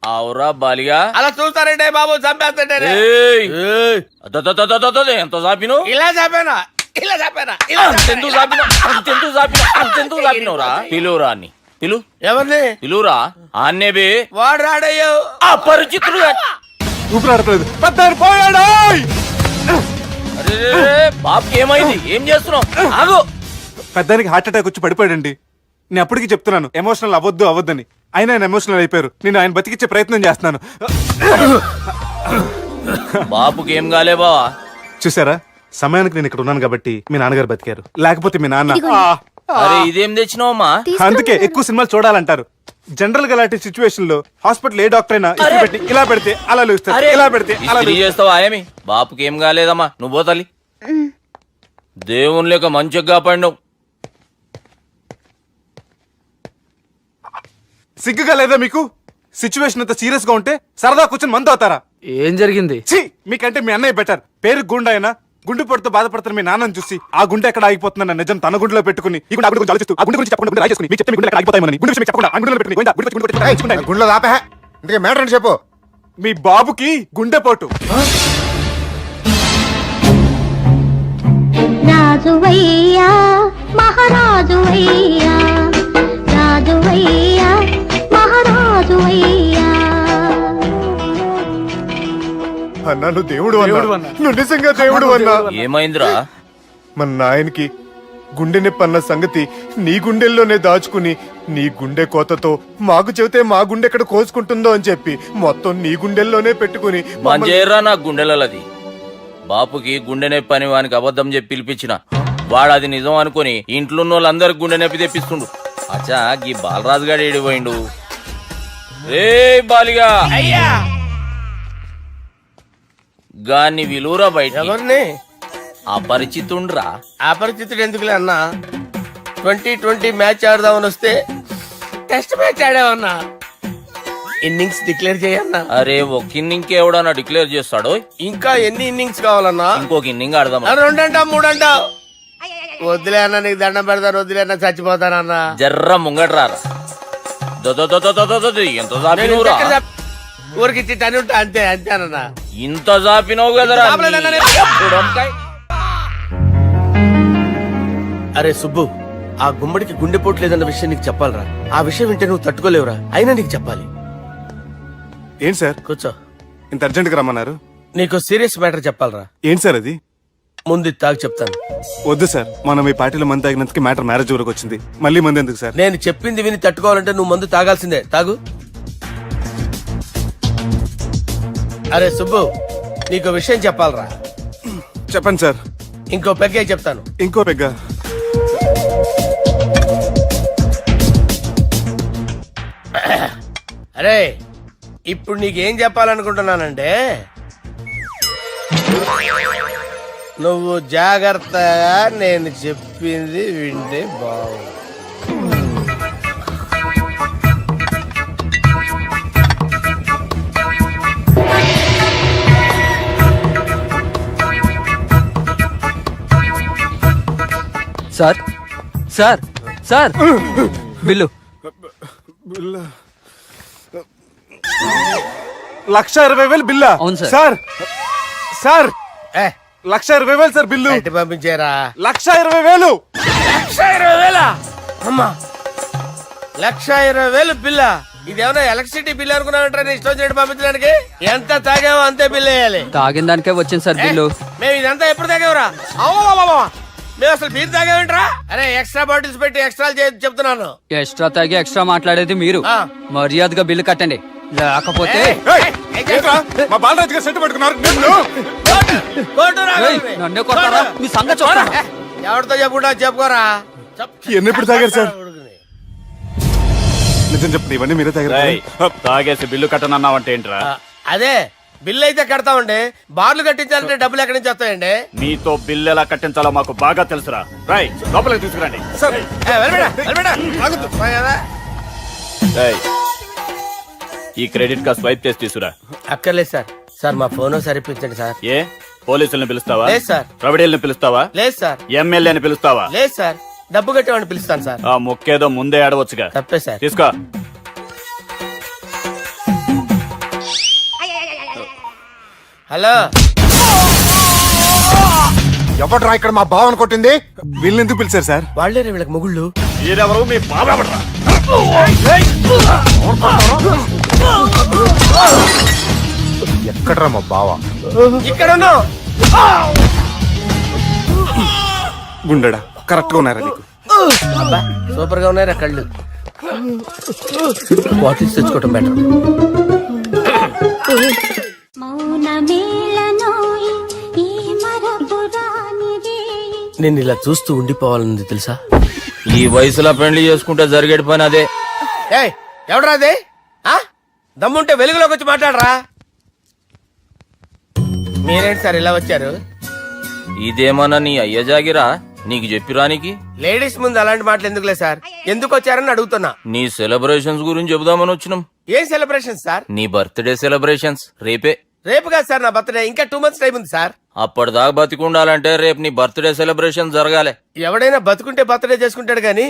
అవురా బాలిగా. అలా చూస్తారంటే బాబు, చంపేస్తాడే. ఎంత చాపిను? ఇలా చంపానా? ఇలా చంపానా? అంతెందుకు చాపిన? అంతెందుకు చాపినవురా? పిలువురా అని. పిలు. ఎవరిని? పిలువురా. ఆన్నే బే. వాడు రాడయ్యో. అపరిచితుడు గాని. ఊపిరాడట్లేదు. పెద్ద పోయాడు. అరే బాబుకి ఏమైంది? ఏం చేస్తున్నావు? ఆగు. పెద్దానికి హార్ట్ అటాక్ వచ్చి పడిపోయాడండి. నేను అప్పటికి చెప్తున్నాను ఎమోషనల్ అవ్వద్దని. అయినా ఆయన ఎమోషనల్ అయిపోయారు. నేను ఆయన బతికిచ్చే ప్రయత్నం చేస్తున్నాను. బాబుకి ఏం కాలే బావా? చూసారా, సమయానికి నేను ఇక్కడ ఉన్నాను కాబట్టి మీ నాన్నగారు బతికారు. లేకపోతే మీ నాన్న. అరే ఇదేం తెచ్చినావమ్మా? అందుకే ఎక్కువ సినిమాలు చూడాలంటారు. జనరల్ గా అలాంటి సిచ్యువేషన్ లో హాస్పిటల్ ఏ డాక్టర్ అయినా ఇస్త్రీ పెట్టి ఇలా పెడితే అలా లూస్తారు, ఇలా పెడితే అలా ఇస్త్రీ చేస్తావా ఏమి? బాపుకి ఏం కాలేదమ్మా, నువ్వు పోతల్లి. దేవుని లేక మంచిగా పడినావు. సిగ్గుగా లేదా మీకు? సిచ్యువేషన్ అంత సీరియస్ గా ఉంటే సరదా కూర్చొని మందు అవుతారా? ఏం జరిగింది? ఛీ, మీకంటే మీ అన్నయ్య బెటర్. పేరు గుండె అయినా గుండె పొడితో బాధపడుతున్న మీ నాన్నని చూసి ఆ గుండె ఎక్కడ ఆగిపోతుందన్న నిజం తన గుండెలో పెట్టుకుని ఈ గుండె ఆ గుండె గురించి ఆలోచిస్తూ ఆ గుండె గురించి చెప్పకుండా రాజేసుకుని మీకు చెప్తే మీ గుండె ఎక్కడ ఆగిపోతాయని గుండె విషయం చెప్పకుండా ఆ గుండెలో పెట్టుకుని గుండె గుండె గుండెలో ఆపే. ఇంతకీ మ్యాటర్ అని చెప్పు. మీ బాబుకి గుండెపోటు. రాజువయ్యా మహారాజువయ్యా, రాజువయ్యా మహారాజువయ్యా. అన్నా నువ్వు దేవుడు అన్నా, నువ్వు నిజంగా దేవుడు అన్నా. ఏమైందిరా? మన నాయనకి గుండె నొప్పి అన్న సంగతి నీ గుండెల్లోనే దాచుకుని నీ గుండె కోతతో మాకు చెబితే మా గుండె ఎక్కడ కోసుకుంటుందో అని చెప్పి మొత్తం నీ గుండెల్లోనే పెట్టుకుని మంజేరా నా గుండెలది. బాపుకి గుండె నొప్పి అని వానికి అబద్ధం చెప్పి పిలిపించిన వాడు అది నిజం అనుకుని ఇంట్లో ఉన్న వాళ్ళందరికి గుండె నొప్పి తెప్పిస్తుండు. అచ్చా గీ బాలరాజు గారు ఏడిపోయిండు. రే బాలిగా అయ్యా గాన్ని విలువరా బయట ఎవరిని అపరిచితుండ్రా. అపరిచితుడు ఎందుకులే అన్నా 2020 మ్యాచ్ ఆడదామని వస్తే టెస్ట్ మ్యాచ్ ఆడామన్నా. ఇన్నింగ్స్ డిక్లేర్ చేయన్నా. అరే ఒక ఇన్నింగ్ ఎవడన్నా డిక్లేర్ చేస్తాడో? ఇంకా ఎన్ని ఇన్నింగ్స్ కావాలన్నా? ఇంకొక ఇన్నింగ్ ఆడదాం. 2 అంటావు 3 అంటావు. వద్దులే అన్న, నీకు దండం పెడతాను. వద్దులే అన్న, చచ్చిపోతానన్నా. జర్ర ముంగట్రా. ఎంత జాపినవురా? ఊరికి టని ఉంటా అంతే అంతేనన్నా. ఇంత జాపినవు కదరా. అరే సుబ్బు, ఆ గుమ్మడికి గుండెపోటు లేదన్న విషయం నీకు చెప్పాలరా. ఆ విషయం వింటే నువ్వు తట్టుకోలేవురా. అయినా నీకు చెప్పాలి. ఏంటి సార్ కూర్చో. ఇంత అర్జెంట్ గా రమ్మన్నారు? నీకు సీరియస్ మ్యాటర్ చెప్పాలరా. ఏంటి సార్ అది? ముందు తాగు చెప్తాను. వద్దు సార్, మనం ఈ పార్టీలో మంది తాగినందుకు మ్యాటర్ మ్యారేజ్ వరకు వచ్చింది. మళ్ళీ మంది ఎందుకు సార్? నేను చెప్పింది విని తట్టుకోవాలంటే నువ్వు మందు తాగాల్సిందే. తాగు. అరే సుబ్బు, నీకు విషయం చెప్పాలరా. చెప్పండి సార్. ఇంకో పెగ్గే చెప్తాను. ఇంకో పెగ్గా? అరే ఇప్పుడు నీకేం చెప్పాలనుకుంటున్నానంటే, నువ్వు జాగ్రత్తగా నేను చెప్పింది వింటే బాగుంది. సార్ సార్ సార్ బిల్లు 1,20,000 బిల్లా? అవును సార్. సార్ సార్ ఏ 1,20,000 సార్ బిల్లు. బయట పంపించారా? 1,20,000. 1,20,000 అమ్మా, 1,20,000 బిల్ల. ఇదేమన్నా ఎలక్ట్రిసిటీ బిల్ అనుకున్నామంటారా? నీ ఇష్టం వచ్చినట్టు పంపించడానికి. ఎంత తాగామో అంతే బిల్ వేయాలి. తాగిన దానికే వచ్చింది సార్ బిల్లు. మేము ఇదంతా ఎప్పుడు తాగావురా? మేము అసలు బీర్ తాగామంటరా? అరే ఎక్స్ట్రా బాటిల్స్ పెట్టి ఎక్స్ట్రా చెప్తున్నాను. ఎక్స్ట్రా తాగి ఎక్స్ట్రా మాట్లాడేది మీరు. ఆ. మర్యాదగా బిల్లు కట్టండి, లేకపోతే ఏంట్రా మా బాలరాజు గారు సెట్ పట్టుకున్నారు? నన్నే కొడతారా? మీ సంగతి చూస్తారా? ఎవరితో చెప్పుకుంటా చెప్పుకోరా. ఎన్నెప్పుడు తాగారు సార్? నిజం చెప్పండి, ఇవన్నీ మీరే తాగారు? తాగేసి బిల్లు కట్టనన్నావంటే ఏంట్రా? అదే బిల్లు అయితే కడతామండి. బార్లు కట్టించాలంటే డబ్బులు ఎక్కడి నుంచి వస్తాయండి? మీతో బిల్లు ఎలా కట్టించాలో మాకు బాగా తెలుసురా. రై లోపలికి తీసుకురండి. ఈ క్రెడిట్ కార్డ్ స్వైప్ చేసి తీసుకురా. అక్కర్లేదు సార్. సార్ మా ఫోన్ సరిపించండి సార్. ఏ పోలీసుల్ని పిలుస్తావా? లేదు సార్. రౌడీల్ని పిలుస్తావా? లేదు సార్. ఎమ్మెల్యేని పిలుస్తావా? లేదు సార్. డబ్బు కట్టేవాడిని పిలుస్తాను సార్. ఆ ముక్కేదో ముందే ఆడవచ్చుగా. తప్పే సార్. తీసుకో. హలో, ఎవడ్రా ఇక్కడ మా బావని కొట్టింది? వీళ్ళని ఎందుకు పిలిచారు సార్? వాళ్ళే వీళ్ళకి మొగుళ్ళు. మీరెవరు? మీ బాబా. ఎక్కడ్రా మా బావ? ఇక్కడ ఉన్నావు. గుండెడా కరెక్ట్ గా ఉన్నారా నీకు? అబ్బా సూపర్ గా ఉన్నాయిరా కళ్ళు. బాటిల్స్ తెచ్చుకోవటం బెటర్. నేను ఇలా చూస్తూ ఉండిపోవాలన్నది తెలుసా? ఈ వయసులో పెళ్లి చేసుకుంటే జరిగేటి పని అదే. ఏయ్ ఎవడరా అదే? దమ్ముంటే వెలుగులోకి వచ్చి మాట్లాడరా. మీరేంటి సార్ ఇలా వచ్చారు? ఇదేమన్నా నీ అయ్య జాగిరా నీకు చెప్పిరానికి? లేడీస్ ముందు అలాంటి మాటలు ఎందుకులే సార్. ఎందుకు వచ్చారని అడుగుతున్నా. నీ సెలబ్రేషన్స్ గురించి చెబుదామని వచ్చినాం. ఏం సెలబ్రేషన్ సార్? నీ బర్త్డే సెలబ్రేషన్స్ రేపే. రేపు కాదు సార్ నా బర్త్డే. ఇంకా 2 months టైం ఉంది సార్. అప్పటిదాకా బతికుండాలంటే రేపు నీ బర్త్డే సెలబ్రేషన్ జరగాలి. ఎవడైనా బతుకుంటే బర్త్డే చేసుకుంటాడు గానీ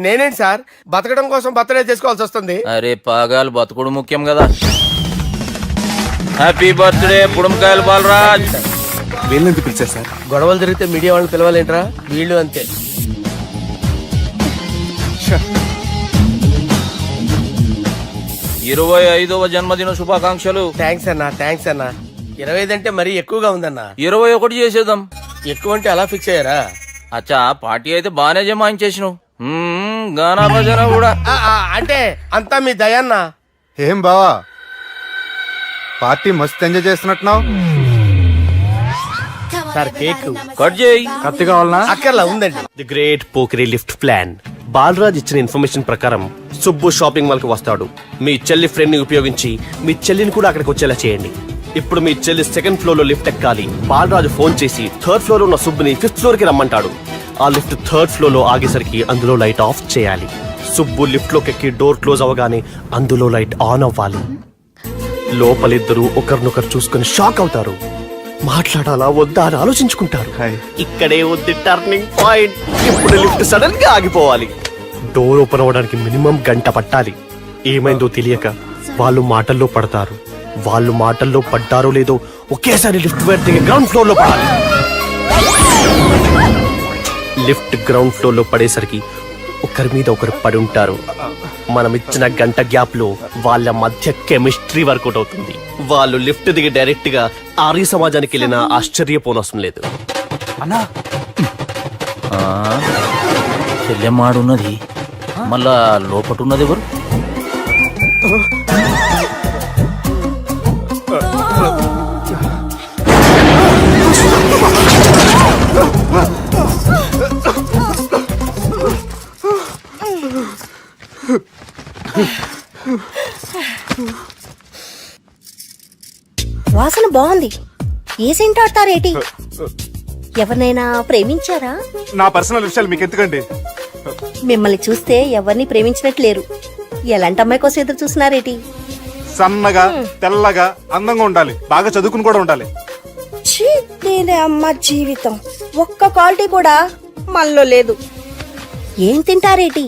నేనేంటి సార్ బతకడం కోసం బర్త్డే చేసుకోవాల్సి వస్తుంది? అరే పాగాలు బతుకుడు ముఖ్యం కదా. హ్యాపీ బర్త్డే పుడుమకాయలు బాలరాజ్. వీళ్ళని ఎందుకు పిలిచారు సార్? గొడవలు జరిగితే మీడియా వాళ్ళని పిలవాలేంట్రా? వీళ్ళు అంతే. 25వ జన్మదిన శుభాకాంక్షలు. థ్యాంక్స్ అన్నా. థ్యాంక్స్ అన్నా. 25 అంటే మరీ ఎక్కువగా ఉందన్నా. 21 చేసేద్దాం. ఎక్కువ అంటే అలా ఫిక్స్ అయ్యారా? అచ్చా పార్టీ అయితే బాగానే జమాయించేసినావు. గానా భజన కూడా. అంటే అంతా మీ దయన్నా. ఏం బావా పార్టీ మస్తు ఎంజాయ్ చేస్తున్నట్టున్నావు. సార్ కేక్ కట్ చేయి. కత్తి కావాలనా? అక్కర్లా ఉందండి. ది గ్రేట్ పోకరీ లిఫ్ట్ ప్లాన్. బాలరాజ్ ఇచ్చిన ఇన్ఫర్మేషన్ ప్రకారం సుబ్బు షాపింగ్ మాల్ కి వస్తాడు. మీ చెల్లి ఫ్రెండ్ ని ఉపయోగించి మీ చెల్లిని కూడా అక్కడికి వచ్చేలా చేయండి. ఇప్పుడు మీ చెల్లి సెకండ్ ఫ్లోర్ లో లిఫ్ట్ ఎక్కాలి. బాలరాజు ఫోన్ చేసి థర్డ్ ఫ్లోర్ లో ఉన్న సుబ్బుని ఫిఫ్త్ ఫ్లోర్ కి రమ్మంటాడు. ఆ లిఫ్ట్ థర్డ్ ఫ్లోర్ లో ఆగేసరికి అందులో లైట్ ఆఫ్ చేయాలి. సుబ్బు లిఫ్ట్ లోకి ఎక్కి డోర్ క్లోజ్ అవగానే అందులో లైట్ ఆన్ అవ్వాలి. లోపలిద్దరూ ఒకరినొకరు చూసుకుని షాక్ అవుతారు. మాట్లాడాలా వద్దా అని ఆలోచించుకుంటారు. ఇక్కడే ఉంది టర్నింగ్ పాయింట్. ఇప్పుడు లిఫ్ట్ సడన్ గా ఆగిపోవాలి. డోర్ ఓపెన్ అవ్వడానికి మినిమం గంట పట్టాలి. ఏమైందో తెలియక వాళ్ళు మాటల్లో పడతారు. వాళ్ళు మాటల్లో పడ్డారో లేదో ఒకేసారి లిఫ్ట్ దిగి గ్రౌండ్ ఫ్లోర్ లో పడాలి. లిఫ్ట్ గ్రౌండ్ ఫ్లోర్ లో పడేసరికి ఒకరి మీద ఒకరు పడి ఉంటారు. మనం ఇచ్చిన గంట గ్యాప్ లో వాళ్ళ మధ్య కెమిస్ట్రీ వర్కౌట్ అవుతుంది. వాళ్ళు లిఫ్ట్ దిగి డైరెక్ట్ గా ఆర్య సమాజానికి వెళ్ళినా ఆశ్చర్యపోనవసరం లేదు. అన్నా చెల్లెమ్మాడున్నది, మళ్ళా లోపటున్నది ఎవరు? వాసన బాగుంది. ఏ సెంట్ ఆడతారేటి? ఎవరినైనా ప్రేమించారా? నా పర్సనల్ విషయాలు మీకు ఎందుకండి? మిమ్మల్ని చూస్తే ఎవరిని ప్రేమించినట్లేరు. ఎలాంటి అమ్మాయి కోసం ఎదురు చూస్తున్నారేటి? సన్నగా తెల్లగా అందంగా ఉండాలి, బాగా చదువుకుని కూడా ఉండాలి. నేనే అమ్మ జీవితం ఒక్క క్వాలిటీ కూడా మనలో లేదు. ఏం తింటారేటి?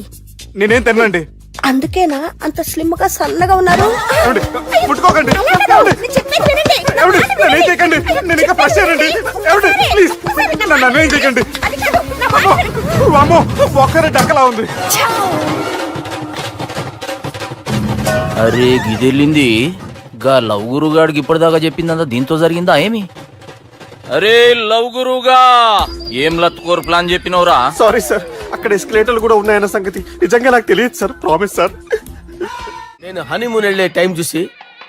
నేనేం తినండి. అందుకేనా అంత స్లిమ్ గా సన్నగా ఉన్నారు? ముట్టుకోకండి. నేనేం చేయకండి. నేను ఇంకా ఫ్రెష్ అయ్యానండి. ప్లీజ్ నన్ను ఏం చేయకండి. అమ్మో ఒక్కరే డక్కలా ఉంది. అరే గిదెళ్ళింది. గా లవ్ గురుగాడికి ఇప్పటిదాకా చెప్పిందంతా దీంతో జరిగిందా ఏమి? అరే లవ్ గురుగా ఏం లత్కోర్ ప్లాన్ చెప్పినవురా? సారీ సార్, అక్కడ ఎస్కలేటర్లు కూడా ఉన్నాయన్న సంగతి నిజంగా నాకు తెలియదు సార్. Promise sir. నేను హనీమూన్ వెళ్లే టైం చూసి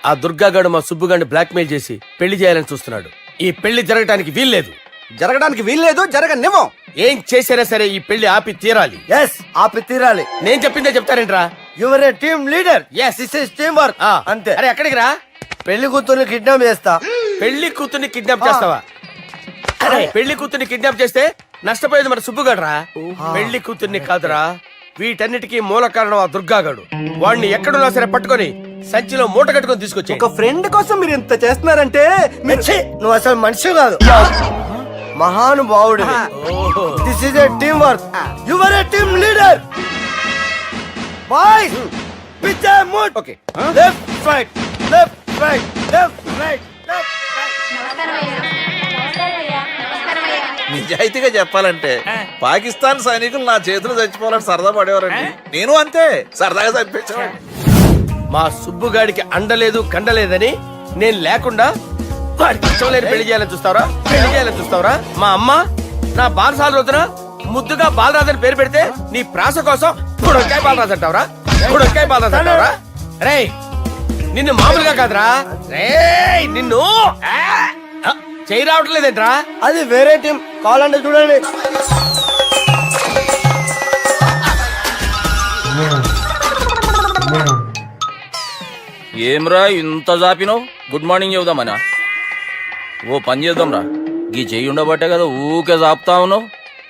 ఆ దుర్గాగాడు మా సుబ్బుగాడిని బ్లాక్ మెయిల్ చేసి పెళ్లి చేయాలని చూస్తున్నాడు. ఈ పెళ్లి జరగడానికి వీల్లేదు. జరగడానికి వీల్లేదు, జరగనివ్వం. ఏం చేసినా సరే ఈ పెళ్లి ఆపి తీరాలి. ఎస్ ఆపి తీరాలి. నేను చెప్పిందే చెప్తారేంట్రా? Your a team leader. Yes. This is team work. అంతే. అరే ఎక్కడికి రా? పెళ్లి కూతుర్ని కిడ్నాప్ చేస్తా. పెళ్లి కూతుర్ని కిడ్నాప్ చేస్తావా? అరే పెళ్లి కూతుర్ని కిడ్నాప్ చేస్తే నష్టపోయేది మన సుబ్బుగాడురా. పెళ్లి కూతుర్ని కాదురా, వీటన్నిటికీ మూల కారణం ఆ దుర్గాగాడు. వాడిని ఎక్కడున్నా సరే పట్టుకొని సంచిలో మూట కట్టుకొని తీసుకొచ్చి. ఒక ఫ్రెండ్ కోసం మీరు ఇంత చేస్తున్నారంటే నువ్వు అసలు మనిషి కాదు, మహానుభావుడు. This is a team work. Your a team leader. Boys pitch A mood. Okay left right left right left right left right. నిజాయితీగా చెప్పాలంటే పాకిస్తాన్ సైనికులు నా చేతులు చచ్చిపోవాలని సరదా పడేవారండి. నేను అంతే సరదాగా చంపించేవాడిని. మా సుబ్బుగాడికి అండలేదు కండలేదని నేను లేకుండా వాడికి ఇష్టం లేని పెళ్లి చేయాలని చూస్తావరా? పెళ్లి చేయాలని చూస్తావరా? మా అమ్మ నా బాలసాల రోజున ముద్దుగా బాలరాజు అని పేరు పెడితే నీ ప్రాస కోసం గుడొక్కాయ బాలరాజు అంటావరా? గుడొక్కాయ బాలరాజు అంటావరా? రే నిన్ను మామూలుగా కాదురా, రే నిన్ను చేయి రావట్లేదేంట్రా? అది వేరే టీం, కావాలంటే చూడండి. ఏమ్రా ఇంత జాపినావు? Good morning చెబుదామనా? ఓ పని చేద్దాంరా, గీ చెయ్యి ఉండబట్టే కదా ఊకే జాపుతా ఉన్నావు.